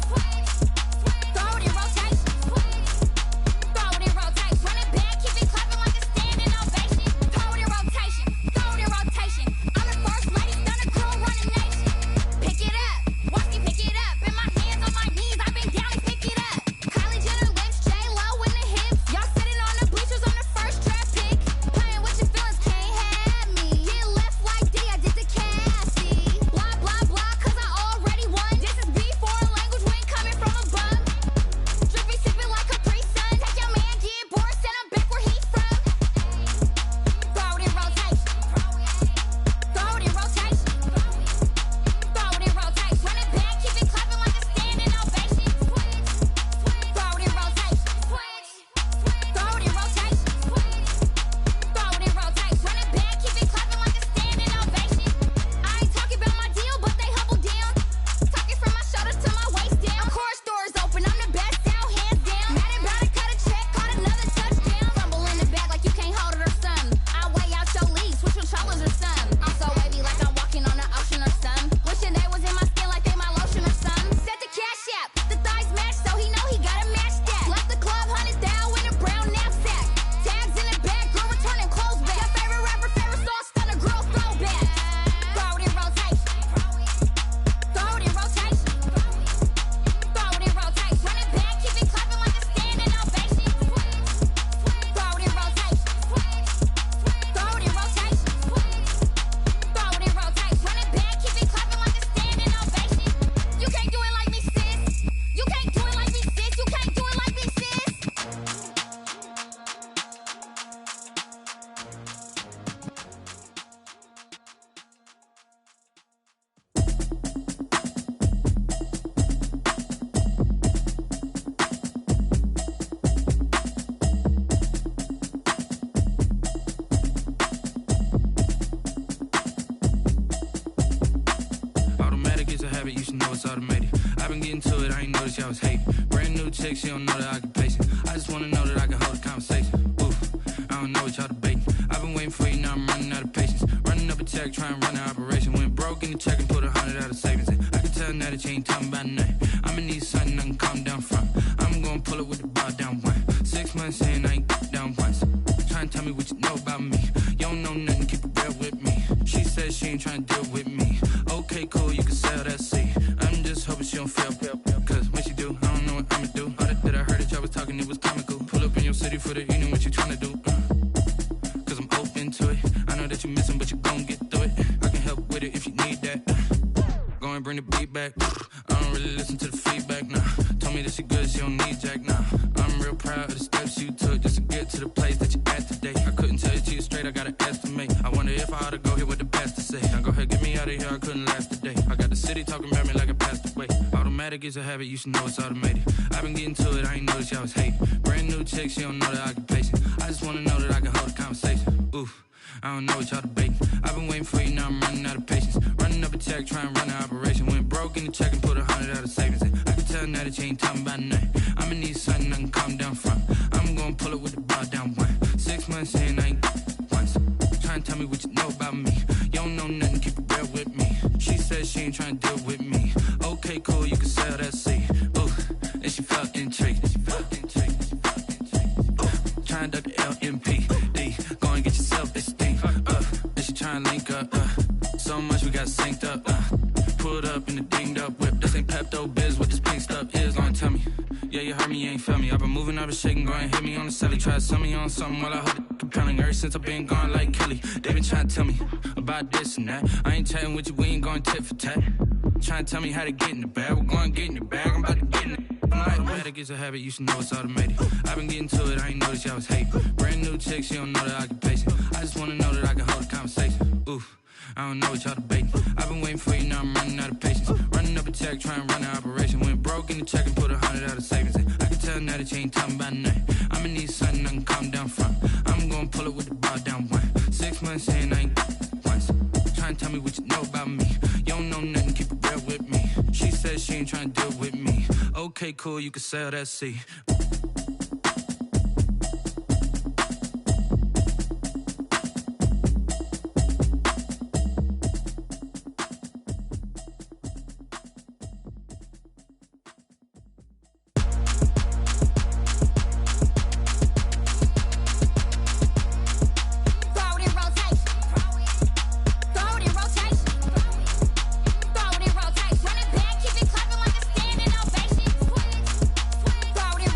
Speaker 6: chick, she don't know that I can pace it. I just wanna know that I can hold a conversation. Oof, I don't know what y'all debating. I've been waiting for you, now I'm running out of patience. Running up a check, trying to run an operation. Went broke in the check and put 100 out of savings in. I can tell now that you ain't talking about nothing. I'ma need something I can calm down from. I'm gonna pull it with the bar down one. 6 months in, I ain't down once. Trying to tell me what you know about me. You don't know nothing, keep it real with me. She says she ain't trying to deal with me. Okay, cool, you can sell that seat. I'm just hoping she don't feel. Cause when she do, I don't know what I'ma do. All that I heard that y'all was talking, it was comical. Pull up in your city for the evening, what you trying to do? Cause I'm open to it. I know that you missing, but you gon' get through it. I can help with it if you need that. Go and bring the beat back. I don't really listen to the feedback, nah. Told me that she good, she don't need jack, nah. I'm real proud of the steps you took just to get to the place that you at today. I couldn't tell you to you straight, I gotta estimate. I wonder if I ought to go here with the best to say. Now go ahead, get me out of here, I couldn't last today. I got the city talking about me like I passed away. Automatic is a habit, you should know it's automated. I've been getting to it, I ain't noticed y'all was hating. Brand new chick, she don't know that I can pace it. I just wanna know that I can hold a conversation. Oof, I don't know what y'all debating. I've been waiting for you, now I'm running out of patience. Running up a check, trying to run an operation. Went broke in the check and put 100 out of savings in. I can tell now that you ain't talking about nothing. I'ma need something I can calm down from. I'm gonna pull it with the bar down one. 6 months in, I ain't once. Trying to tell me what you know about me. You don't know nothing, keep it real with me. She says she ain't trying to deal with me. Okay, cool, you can sell that seat. Ooh, and she felt intrigued. Trying to duck the LMPD. Go and get yourself this thing. And she trying to link up. So much we got synced up. Pulled up in the dinged up whip. This ain't Pepto-Biz, what this pink stuff is. Gonna tell me. Yeah, you heard me, you ain't felt me. I've been moving, I've been shaking, go and hit me on the celly. Try to sell me on something while I hold it compelling. Ever since I've been gone like Kelly, they been trying to tell me about this and that. I ain't chatting with you, we ain't going tit for tat. Trying to tell me how to get in the bag. We're going to get in the bag, I'm about to get in it. Automatic is a habit, you should know it's automated. I've been getting to it, I ain't noticed y'all was hating. Brand new chick, she don't know that I can pace it. I just wanna know that I can hold a conversation. Oof, I don't know what y'all debating. I've been waiting for you, now I'm running out of patience. Running up a check, trying to run an operation. Went broke in the check and put 100 out of savings in. I can tell now that you ain't talking about nothing. I'ma need something I can calm down from. I'm gonna pull it with the bar down one. 6 months in, I ain't once. Trying to tell me what you know about me. You don't know nothing, keep it real with me. She says she ain't trying to deal with me. Okay, cool, you can sell that seat.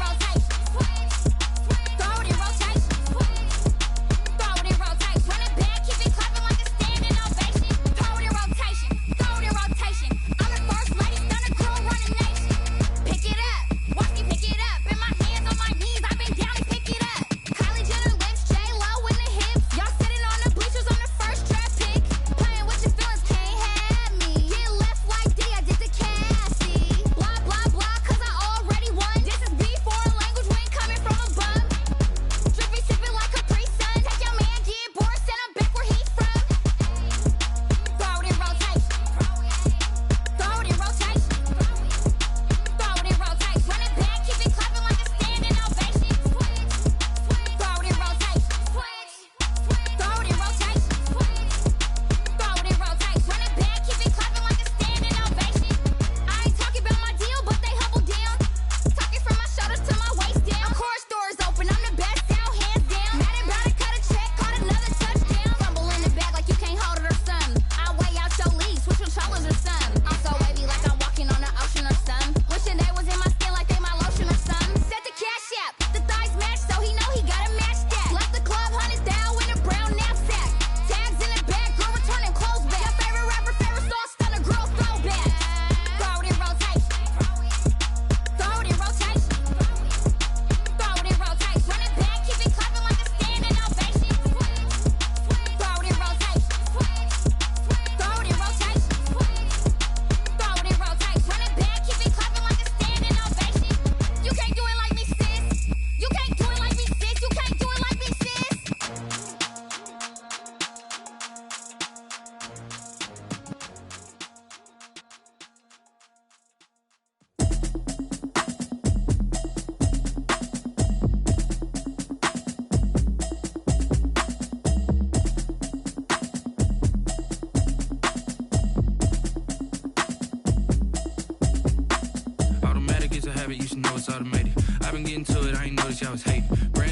Speaker 7: Rotate.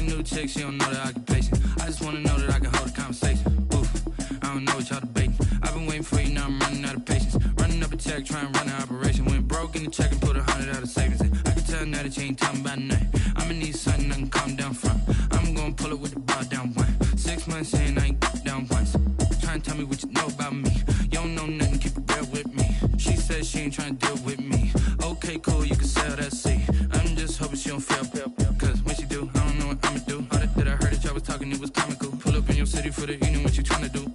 Speaker 6: Brand new chick, she don't know the occupation. I just wanna know that I can hold a conversation. Oof, I don't know what y'all debating. I've been waiting for you, now I'm running out of patience. Running up a check, trying to run an operation. Went broke in the check and put 100 out of savings in. I can tell now that you ain't talking about nothing. I'ma need something I can calm down from. I'm gonna pull it with the bar down one. 6 months in, I ain't down once. Trying to tell me what you know about me. You don't know nothing, keep it real with me. She says she ain't trying to deal with me. Okay, cool, you can sell that seat. I'm just hoping she don't fail. Cause when she do, I don't know what I'ma do. All that I heard that y'all was talking, it was comical. Pull up in your city for the evening, what you trying to do?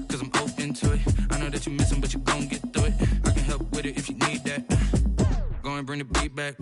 Speaker 6: Cause I'm open to it. I know that you missing, but you gon' get through it. I can help with it if you need that. Go and bring the beat back.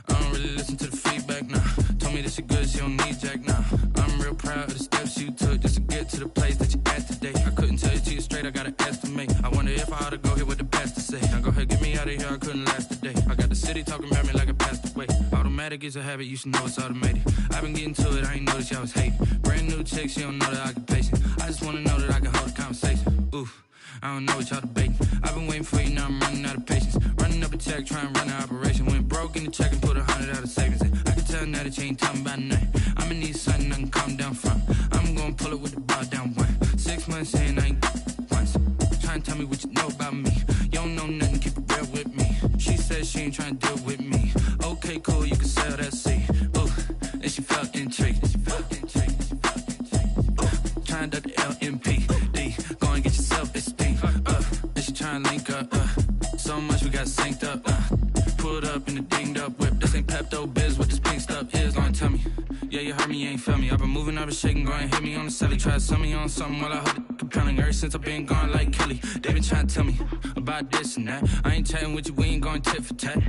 Speaker 6: I don't really listen to the feedback, nah. Told me that she good, she don't need jack, nah. I'm real proud of the steps you took just to get to the place that you at today. I couldn't tell you to you straight, I gotta estimate. I wonder if I ought to go here with the best to say. Now go ahead, get me out of here, I couldn't last a day. I got the city talking about me like I passed away. Automatic is a habit, you should know it's automated. I've been getting to it, I ain't noticed y'all was hating. Brand new chick, she don't know the occupation. I just wanna know that I can hold a conversation. Oof, I don't know what y'all debating. I've been waiting for you, now I'm running out of patience. Running up a check, trying to run an operation. Went broke in the check and put 100 out of savings in. I can tell now that you ain't talking about nothing. I'ma need something I can calm down from. I'm gonna pull it with the bar down one. 6 months in, I ain't once. Trying to tell me what you know about me. You don't know nothing, keep it real with me. She says she ain't trying to deal with me. Okay, cool, you can sell that seat. Ooh, and she felt intrigued. Trying to duck the LMPD. Go and get your self-esteem up. And she trying to link up. So much we got synced up. Pulled up in the dinged up whip. This ain't Pepto-Biz, what this pink stuff is. Gonna tell me. Yeah, you heard me, you ain't feel me. I've been moving, I've been shaking, go and hit me on the celly. Try to sell me on something while I hold it compelling. Ever since I've been gone like Kelly. They been trying to tell me about this and that. I ain't chatting with you, we ain't going tit for tat.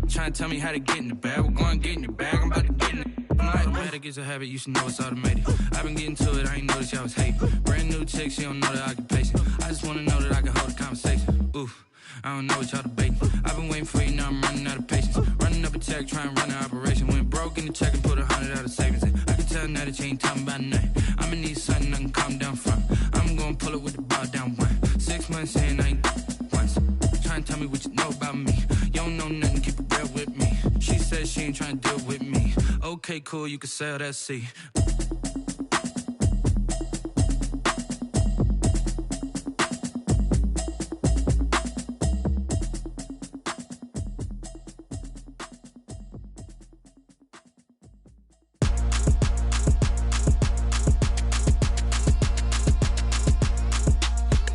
Speaker 6: Trying to tell me how to get in the bag. We're going to get in the bag, I'm about to get in it. Automatic is a habit, you should know it's automated. I've been getting to it, I ain't noticed y'all was hating. Brand new chick, she don't know the occupation. I just wanna know that I can hold a conversation. Oof, I don't know what y'all debating. I've been waiting for you, now I'm running out of patience. Running up a check, trying to run an operation. Went broke in the check and put 100 out of savings in. I can tell now that you ain't talking about nothing. I'ma need something I can calm down from. I'm gonna pull it with the bar down one. 6 months in, I ain't once. Trying to tell me what you know about me. You don't know nothing, keep it real with me. She says she ain't trying to deal with me. Okay, cool, you can sell that seat.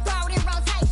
Speaker 7: Throw it in rotation.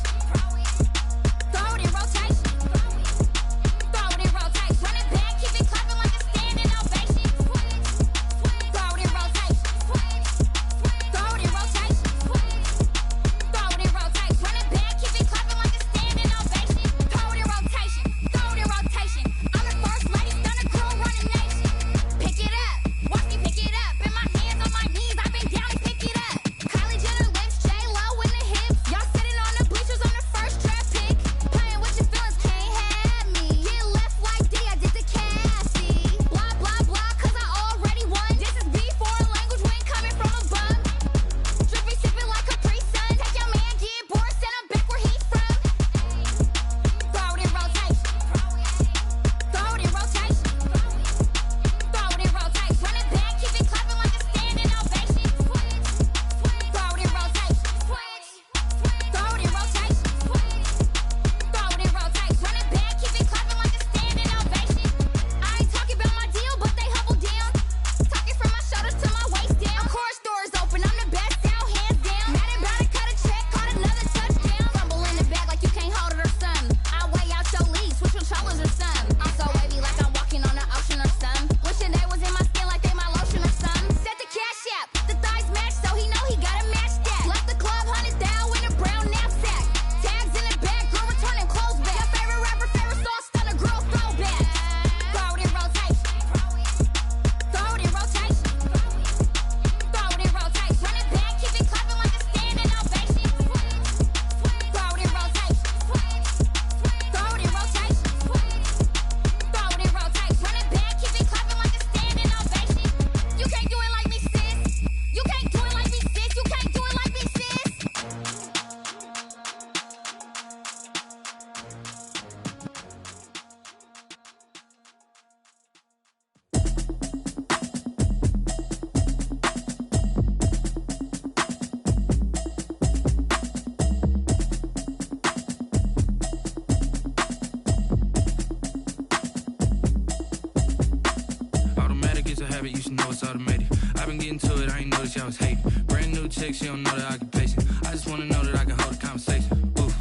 Speaker 6: automated. I've been getting to it, I ain't noticed y'all was hating. Brand new chick, she don't know that I can pace it. I just wanna know that I can hold a conversation. Oof,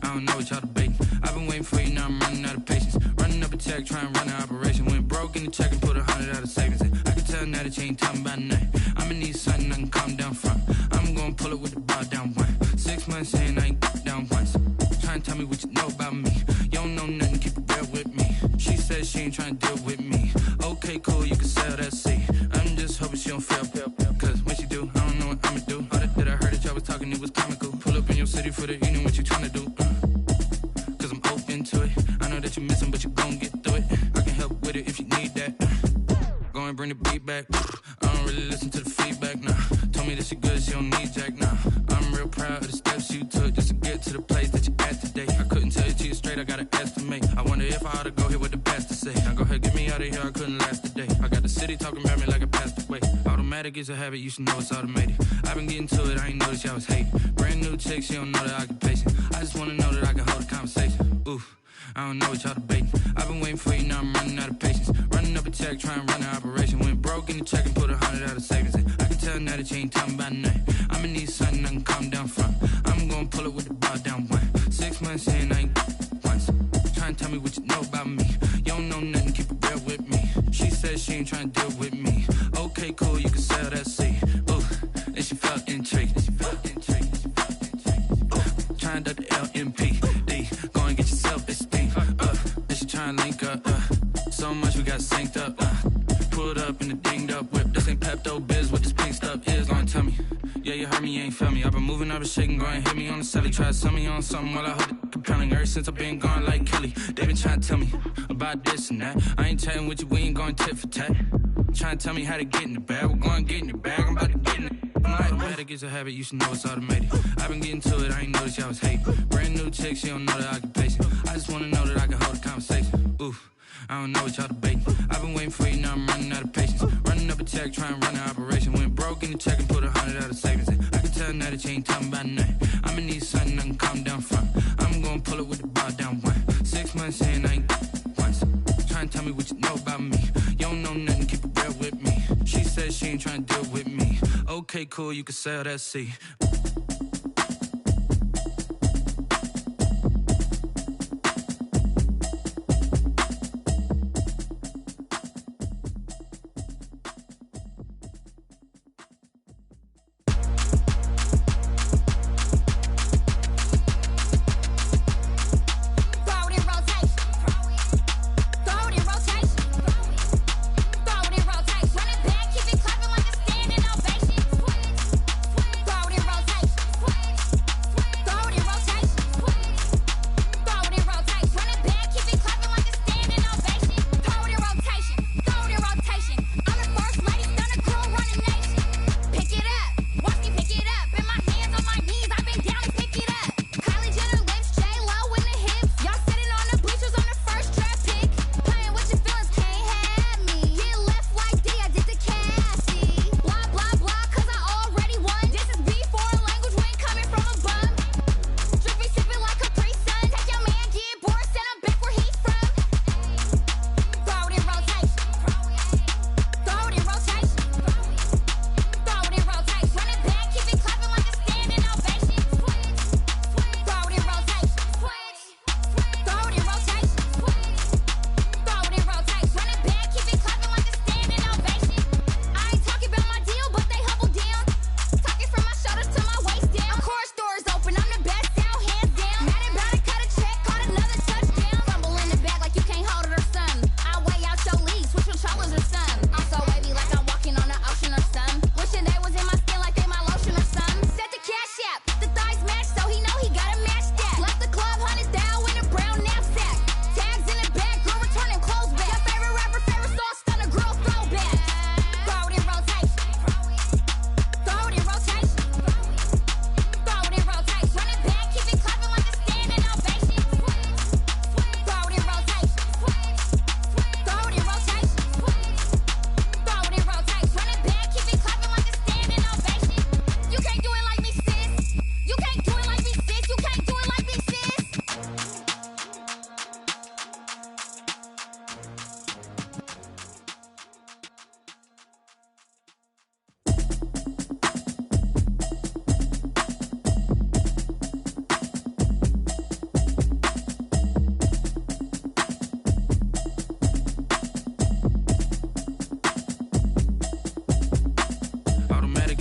Speaker 6: I don't know what y'all debating. I've been waiting for you, now I'm running out of patience. Running up a check, trying to run an operation. Went broke in the check and put 100 out of savings in. I can tell now that you ain't talking about nothing. I'ma need something I can calm down from. I'm gonna pull it with the bar down one. 6 months in, I ain't down once. Trying to tell me what you know about me. You don't know nothing, keep it real with me. She says she ain't trying to deal with me. Okay, cool, you can sell that seat. I'm just hoping she don't fail. Cause when she do, I don't know what I'ma do. All that I heard that y'all was talking, it was comical. Pull up in your city for the evening, what you trying to do? Cause I'm open to it. I know that you missing, but you gon' get through it. I can help with it if you need that. Go and bring the beat back. I don't really listen to the feedback, nah. Told me that she good, she don't need jack, nah. I'm real proud of the steps you took just to get to the place that you at today. I couldn't tell you to you straight, I gotta estimate. I wonder if I ought to go here with the best to say. Now go ahead, get me out of here, I couldn't last a day. I got the city talking about me like I passed away. Automatic is a habit, you should know it's automated. I've been getting to it, I ain't noticed y'all was hating. Brand new chick, she don't know that I can pace it. I just wanna know that I can hold a conversation. Oof, I don't know what y'all debating. I've been waiting for you, now I'm running out of patience. Running up a check, trying to run an operation. Went broke in the check and put 100 out of savings in. I can tell now that you ain't talking about nothing. I'ma need something I can calm down from. I'm gonna pull it with the bar down one. 6 months in, I ain't once. Trying to tell me what you know about me. You don't know nothing, keep it real with me. She says she ain't trying to deal with me. Okay, cool, you can sell that seat. Ooh, and she felt intrigued. Trying to duck the LMP. Go and get your self-esteem. And she trying to link up. So much we got synced up. Pulled up in the dinged up whip. This ain't Pepto-Biz, what this pink stuff is. Long tell me. Yeah, you heard me, you ain't felt me. I've been moving, I've been shaking, go and hit me on the celly. Try to sell me on something while I hold it compelling. Ever since I've been gone like Kelly, they been trying to tell me about this and that. I ain't chatting with you, we ain't going tit for tat. Trying to tell me how to get in the bag. We're going to get in the bag, I'm about to get in it. Automatic is a habit, you should know it's automated. I've been getting to it, I ain't noticed y'all was hating. Brand new chick, she don't know that I can pace it. I just wanna know that I can hold a conversation. Oof, I don't know what y'all debating. I've been waiting for you, now I'm running out of patience. Running up a check, trying to run an operation. Went broke in the check and put 100 out of savings in. I can tell now that you ain't talking about nothing. I'ma need something I can calm down from. I'm gonna pull it with the bar down one. 6 months in, I ain't once. Trying to tell me what you know about me. You don't know nothing, keep it real with me. She says she ain't trying to deal with me. Okay, cool, you can sell that seat.
Speaker 7: Rotation.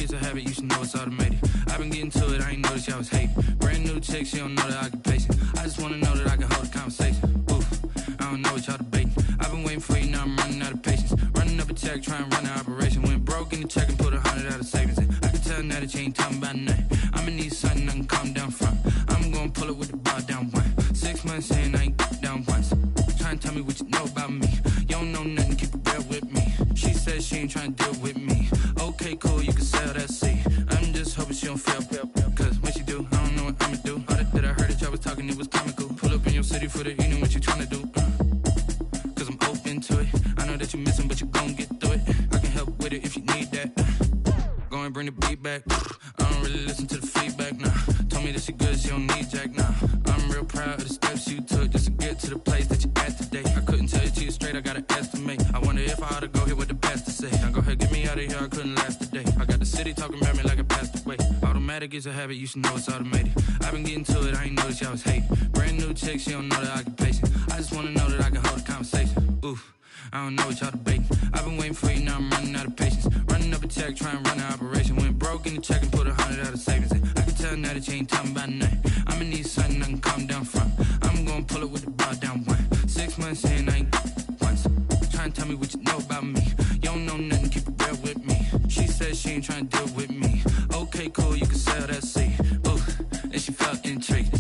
Speaker 6: gets a habit, you should know it's automated. I've been getting to it, I ain't noticed y'all was hating. Brand new chick, she don't know the occupation. I just wanna know that I can hold a conversation. Oof, I don't know what y'all debating. I've been waiting for you, now I'm running out of patience. Running up a check, trying to run an operation. Went broke in the check and put 100 out of savings in. I can tell now that you ain't talking about nothing. I'ma need something I can calm down from. I'm gonna pull it with the bar down one. 6 months in, I ain't down once. Trying to tell me what you know about me. You don't know nothing, keep it real with me. She said she ain't trying to deal with me. Okay, cool, you can sell that seat. I'm just hoping she don't fail. Cause when she do, I don't know what I'ma do. All that I heard that y'all was talking, it was comical. Pull up in your city for the evening, what you trying to do? Cause I'm open to it. I know that you missing, but you gon' get through it. I can help with it if you need that. Go and bring the beat back. I don't really listen to the feedback, nah. Told me that she good, she don't need jack, nah. I'm real proud of the steps you took just to get to the place that you at today. I couldn't tell you to you straight, I gotta estimate. I wonder if I ought to go here with the pastor say. Now go ahead, get me out of here, I couldn't last today. I got the city talking about me like I passed away. Automatic is a habit, you should know it's automated. I've been getting to it, I ain't noticed y'all was hating. Brand new chick, she don't know the occupation. I just wanna know that I can hold a conversation. Oof, I don't know what y'all debating. I've been waiting for you, now I'm running out of patience. Running up a check, trying to run an operation. Went broke in the check and put 100 out of savings in. I can tell now that you ain't talking about nothing. I'ma need something I can calm down from. I'm gonna pull it with the bar down one. 6 months in, I ain't once. Trying to tell me what you know about me. You don't know nothing, keep it real with me. She said she ain't trying to deal with me. Okay, cool, you can sell that seat. Ooh, and she felt intrigued.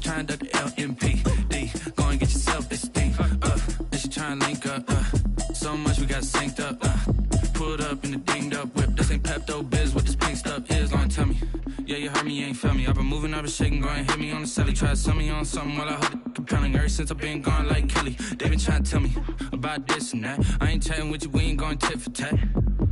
Speaker 6: Trying to duck the LMPD. Go and get yourself this thing. And she trying to link up. So much we got synced up. Pulled up in the dinged up whip. This ain't Pepto Biz, what this pink stuff is. Long tell me. Yeah, you heard me, you ain't felt me. I've been moving, I've been shaking, go and hit me on the celly. Try to sell me on something while I hold it compelling. Ever since I've been gone like Kelly, they been trying to tell me about this and that. I ain't chatting with you, we ain't going tit for tat.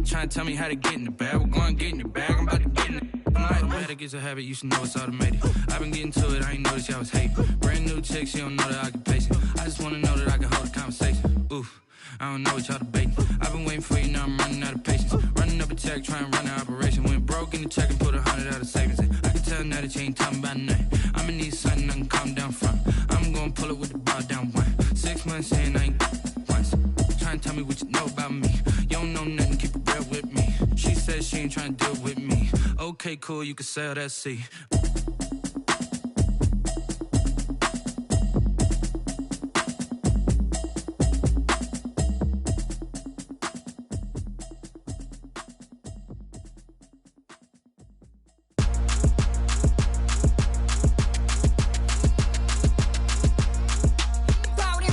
Speaker 6: Trying to tell me how to get in the bag. We're going to get in the bag, I'm about to get in it. Automatic is a habit, you should know it's automated. I've been getting to it, I ain't noticed y'all was hating. Brand new chick, she don't know the occupation. I just wanna know that I can hold a conversation. Oof, I don't know what y'all debating. I've been waiting for you, now I'm running out of patience. Running up a check, trying to run an operation. Went broke in the check and put 100 out of savings in. I can tell now that you ain't talking about nothing. I'ma need something I can calm down from. I'm gonna pull it with the bar down one. 6 months in, I ain't once. Trying to tell me what you know about me. You don't know nothing, keep it real with me. She said she ain't trying to deal with me. Okay, cool, you can sell that seat.
Speaker 7: Throw it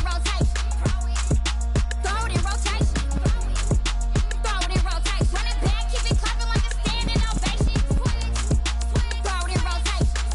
Speaker 7: in rotation.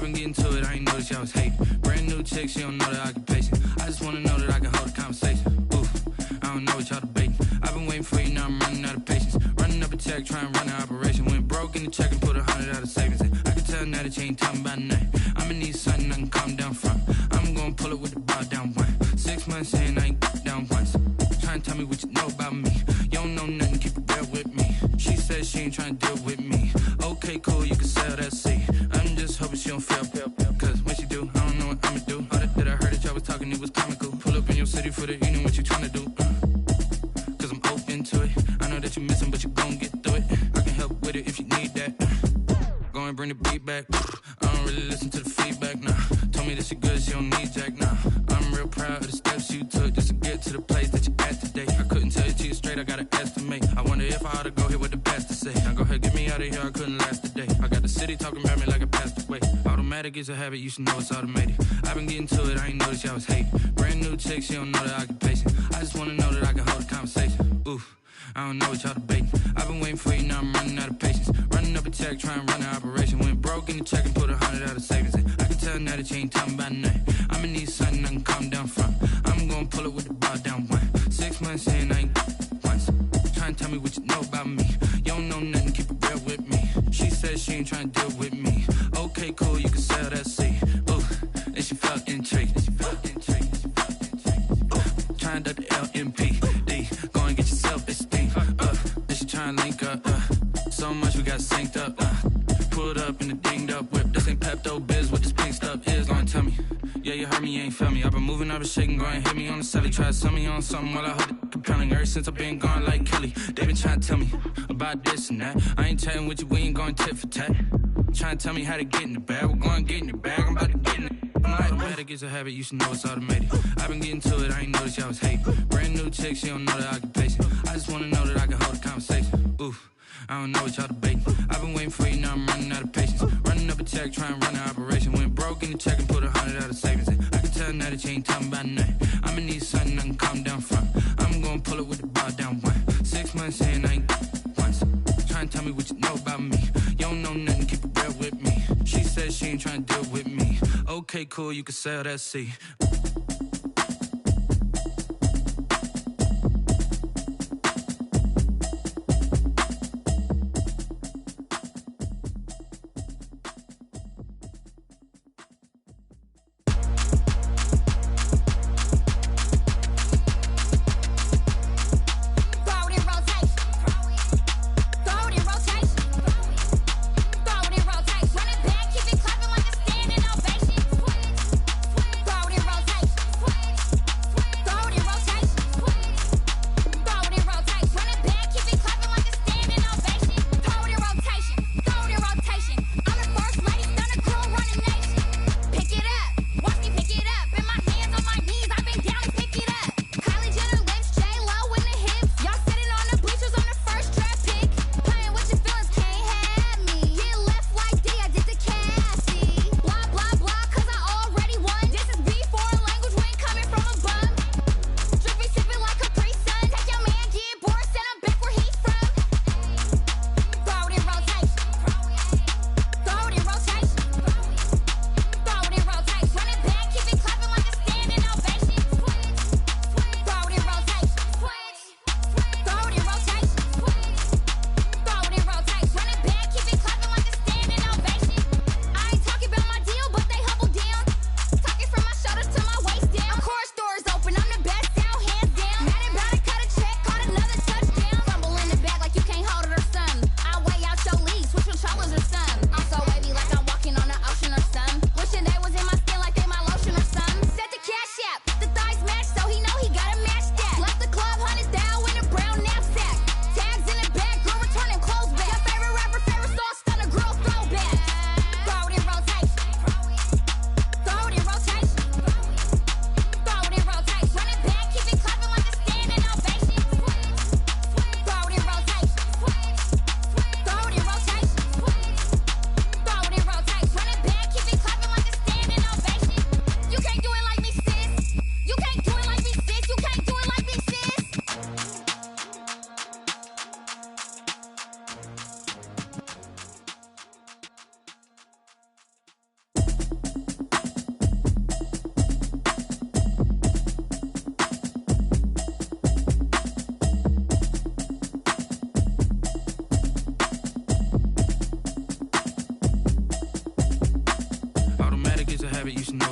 Speaker 6: been getting to it, I ain't noticed y'all was hating. Brand new chick, she don't know the occupation. I just wanna know that I can hold a conversation. Oof, I don't know what y'all debating. I've been waiting for you, now I'm running out of patience. Running up a check, trying to run an operation. Went broke in the check and put 100 out of savings in. I can tell now that you ain't talking about nothing. I'ma need something I can calm down from. I'm gonna pull it with the bar down one. 6 months in, I ain't down once. Trying to tell me what you know about me. You don't know nothing, keep it real with me. She said she ain't trying to deal with me. Okay, cool, you can sell that seat. I'm just hoping she don't fail. Cause when she do, I don't know what I'ma do. All that I heard that y'all was talking, it was comical. Pull up in your city for the evening, what you trying to do? Cause I'm open to it. I know that you missing, but you gon' get through it. I can help with it if you need that. Go and bring the beat back. I don't really listen to the feedback, nah. Told me that she good, she don't need jack, nah. I'm real proud of the steps you took just to get to the place that you at today. I couldn't tell you to you straight, I gotta estimate. I wonder if I ought to go here with the pastor say. Now go ahead, get me out of here, I couldn't last a day. I got the city talking about me like I passed away. Automatic is a habit, you should know it's automated. I've been getting to it, I ain't noticed y'all was hating. Brand new chick, she don't know the occupation. I just wanna know that I can hold a conversation. Oof, I don't know what y'all debating. I've been waiting for you, now I'm running out of patience. Running up a check, trying to run an operation. Went broke in the check and put 100 out of savings in. I can tell now that you ain't talking about nothing. I'ma need something I can calm down from. I'm gonna pull it with the bar down one. 6 months in, I ain't once. Trying to tell me what you know about me. You don't know nothing, keep it real with me. She said she ain't trying to deal with me. Okay, cool, you can sell that seat. Ooh, and she felt intrigued. Trying to the LMPD. Go and get your self-esteem. And she trying to link up. So much we got synced up. Pulled up in the dinged up whip. This ain't Pepto-Biz, what this pink stuff is. Go and tell me. Yeah, you heard me, you ain't feel me. I've been moving, I've been shaking, go and hit me on the celly. Try to sell me on something while I hold it compelling. Ever since I've been gone like Kelly, they been trying to tell me about this and that. I ain't chatting with you, we ain't going tit for tat. Trying to tell me how to get in the bag. We're going to get in the bag, I'm about to get in it. I'm like, automatic is a habit, you should know it's automated. I've been getting to it, I ain't noticed y'all was hating. Brand new chick, she don't know the occupation. I just wanna know that I can hold a conversation. Oof, I don't know what y'all debating. I've been waiting for you, now I'm running out of patience. Running up a check, trying to run an operation. Went broke in the check and put 100 out of savings in. I can tell now that you ain't talking about nothing. I'ma need something I can calm down from. I'm gonna pull it with the bar down one. 6 months in, I ain't once. Trying to tell me what you know about me. You don't know nothing, keep it real with me. She said she ain't trying to deal with me. Okay, cool, you can sell that seat.
Speaker 7: Rotate.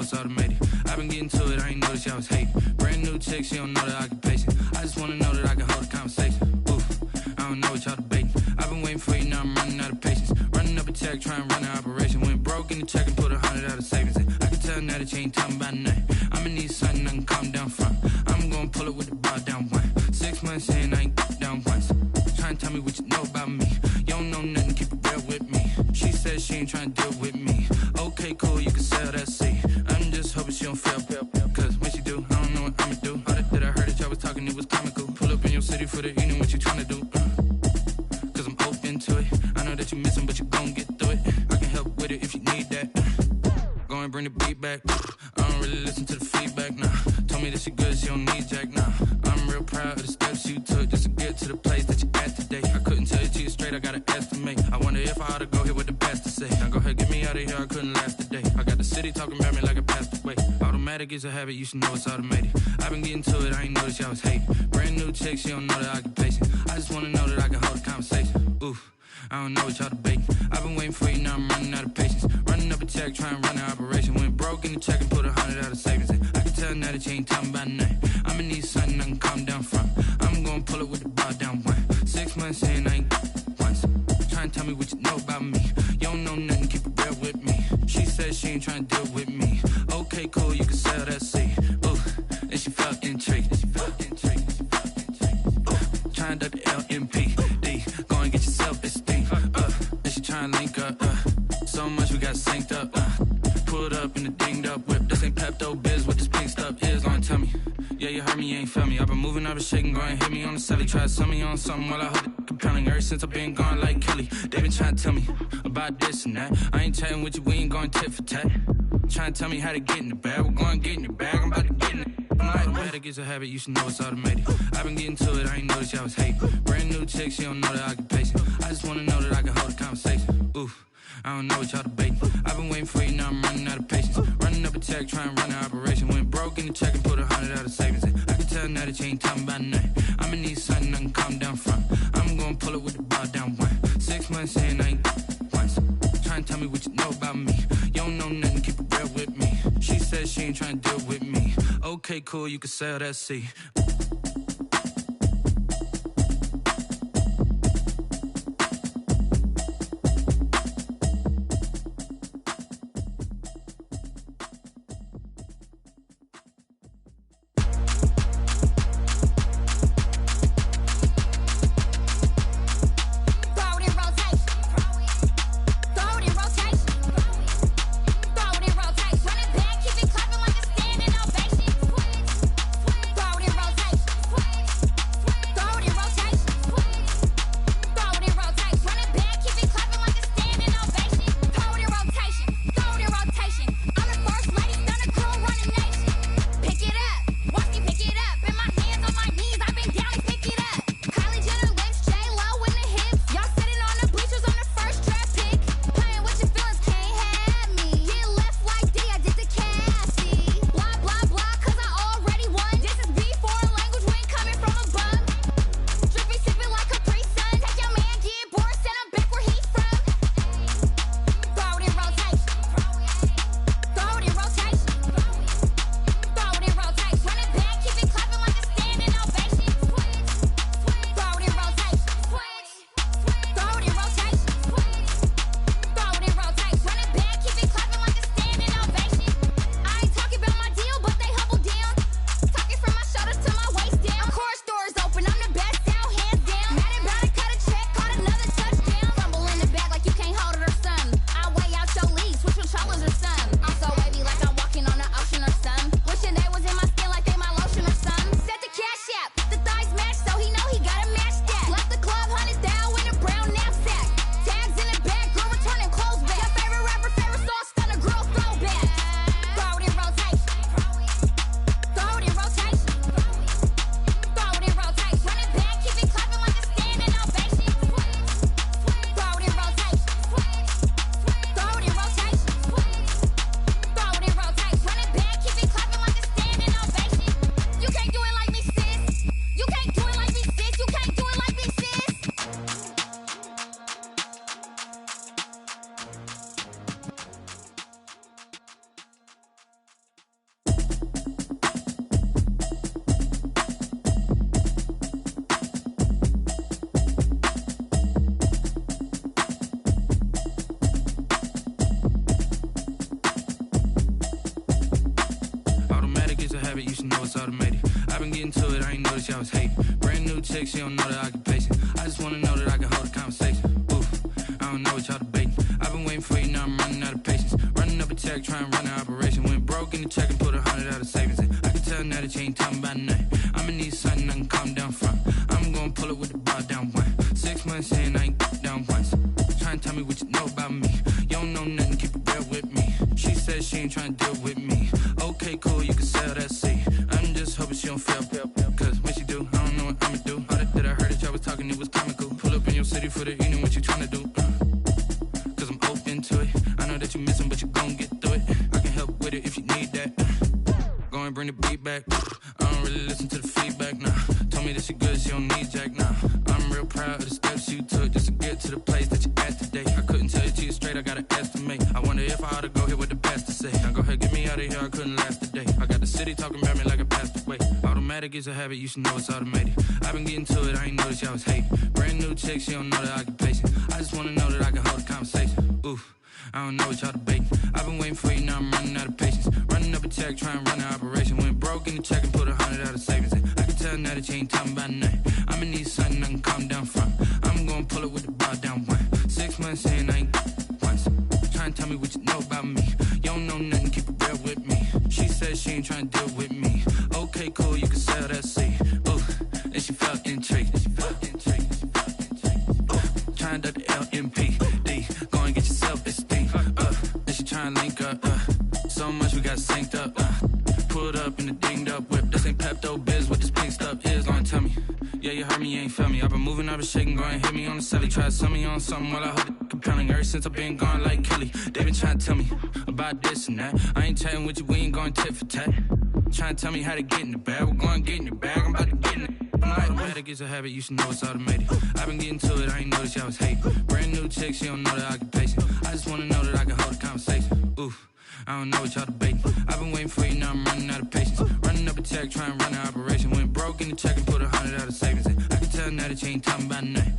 Speaker 6: it's automated. I've been getting to it, I ain't noticed y'all was hating. Brand new chick, she don't know the occupation. I just wanna know that I can hold a conversation. Oof, I don't know what y'all debating. I've been waiting for you, now I'm running out of patience. Running up a check, trying to run an operation. Went broke in the check and put 100 out of savings in. I can tell now that you ain't talking about nothing. I'ma need something I can calm down from. I'm gonna pull it with the bar down one. 6 months in, I ain't down once. Trying to tell me what you know about me. You don't know nothing, keep it real with me. She says she ain't trying to deal with me. Okay, cool, you can sell that seat. I'm just hoping she don't fail. Cause when she do, I don't know what I'ma do. All that I heard that y'all was talking, it was comical. Pull up in your city for the evening, what you trying to do? Cause I'm open to it. I know that you missing, but you gon' get through it. I can help with it if you need that. Go and bring the beat back. I don't really listen to the feedback, nah. Told me that she good, she don't need jack, nah. I'm real proud of the steps you took just to get to the place that you at today. I couldn't tell you to you straight, I gotta estimate. I wonder if I ought to go here with the best to say. Now go ahead, get me out of here, I couldn't last today. I got the city talking about me like I passed away. Automatic is a habit, you should know it's automated. I've been getting to it, I ain't noticed y'all was hating. Brand new chick, she don't know the occupation. I just wanna know that I can hold a conversation. Oof, I don't know what y'all debating. I've been waiting for you, now I'm running out of patience. Running up a check, trying to run an operation. Went broke in the check and put 100 out of savings in. I can tell now that you ain't talking about nothing. I'ma need something I can calm down from. I'm gonna pull it with the bar down one. 6 months in, I ain't once. Trying to tell me what you know about me. You don't know nothing, keep it real with me. She says she ain't trying to deal with me. Okay, cool, you can sell that seat. Ooh, and she felt intrigued. Trying to duck the LMPD. Go and get your self-esteem. And she trying to link up. So much we got synced up. Pulled up in the dinged up whip. This ain't Pepto-Biz, what this pink stuff is. Gonna tell me. Yeah, you heard me, you ain't felt me. I've been moving, I've been shaking, go and hit me on the celly. Try to sell me on something while I hold it compelling. Ever since I've been gone like Kelly, they been trying to tell me about this and that. I ain't chatting with you, we ain't going tit for tat. Trying to tell me how to get in the bag. We're going to get in your bag, I'm about to get in it. Automatic is a habit, you should know it's automated. I've been getting to it, I ain't noticed y'all was hating. Brand new chick, she don't know the occupation. I just wanna know that I can hold a conversation. Oof, I don't know what y'all debating. I've been waiting for you, now I'm running out of patience. Running up a check, trying to run an operation. Went broke in the check and put 100 out of savings in. I can tell now that you ain't talking about nothing. I'ma need something I can calm down from. I'm gonna pull it with the bar down one. 6 months in, I ain't once. Trying to tell me what you know about me. You don't know nothing, keep it real with me. She says she ain't trying to deal with me. Okay, cool, you can sell that seat.
Speaker 7: Rotation.
Speaker 6: was hating. Brand new chick, she don't know the occupation. I just wanna know that I can hold a conversation. Oof, I don't know what y'all debating. I've been waiting for you, now I'm running out of patience. Running up a check, trying to run an operation. Went broke in the check and put 100 out of savings in. I can tell now that you ain't talking about nothing. I'ma need something I can calm down from. I'm gonna pull it with the bar down one. 6 months in, I ain't down once. Trying to tell me what you know about me. You don't know nothing, keep it real with me. She said she ain't trying to deal with me. Okay, cool, you can sell that seat. I'm just hoping she don't fail. Cause when she do, I don't know what I'ma do. All that I heard that y'all was talking, it was comical. Pull up in your city for the evening, what you trying to do? Cause I'm open to it. I know that you missing, but you gon' get through it. I can help with it if you need that. Go and bring the beat back. I don't really listen to the feedback, nah. Told me that she good, she don't need jack, nah. I'm real proud of the steps you took just to get to the place that you at today. I couldn't tell it to you straight, I gotta estimate. I wonder if I ought to go here with the pastor say. Now go ahead, get me out of here, I couldn't last a day. I got the city talking about me like I passed away. Automatic is a habit, you should know it's automated. I've been getting to it, I ain't noticed y'all was hating. Brand new chick, she don't know the occupation. I just wanna know that I can hold a conversation. Oof, I don't know what y'all debating. I've been waiting for you, now I'm running out of patience. Running up a check, trying to run an operation. Went broke in the check and put 100 out of savings in. I can tell now that you ain't talking about nothing. I'ma need something I can calm down from. I'm gonna pull it with the bar down one. 6 months in, I ain't once. Trying to tell me what you know about me. You don't know nothing, keep it real with me. She said she ain't trying to deal with me. Okay, cool, you can sell that seat. Ooh, and she felt intrigued. Trying to the LMPD. Go and get your self-esteem. And she trying to link up. So much we got synced up. Pulled up in the dinged up whip. This ain't Pepto Biz, what this pink stuff is. Go and tell me. Yeah, you heard me, you ain't felt me. I've been moving, I've been shaking, go and hit me on the celly. Try to sell me on something while I hold it compelling. Ever since I've been gone like Kelly, they been trying to tell me about this and that. I ain't chatting with you, we ain't going tit for tat. Trying to tell me how to get in the bag. We're going to get in the bag, I'm about to get in it. I'm like, automatic is a habit, you should know it's automated. I've been getting to it, I ain't noticed y'all was hating. Brand new chick, she don't know the occupation. I just wanna know that I can hold a conversation. Oof, I don't know what y'all debating. I've been waiting for you, now I'm running out of patience. Running up a check, trying to run an operation. Went broke in the check and put 100 out of savings in. I can tell now that you ain't talking about nothing.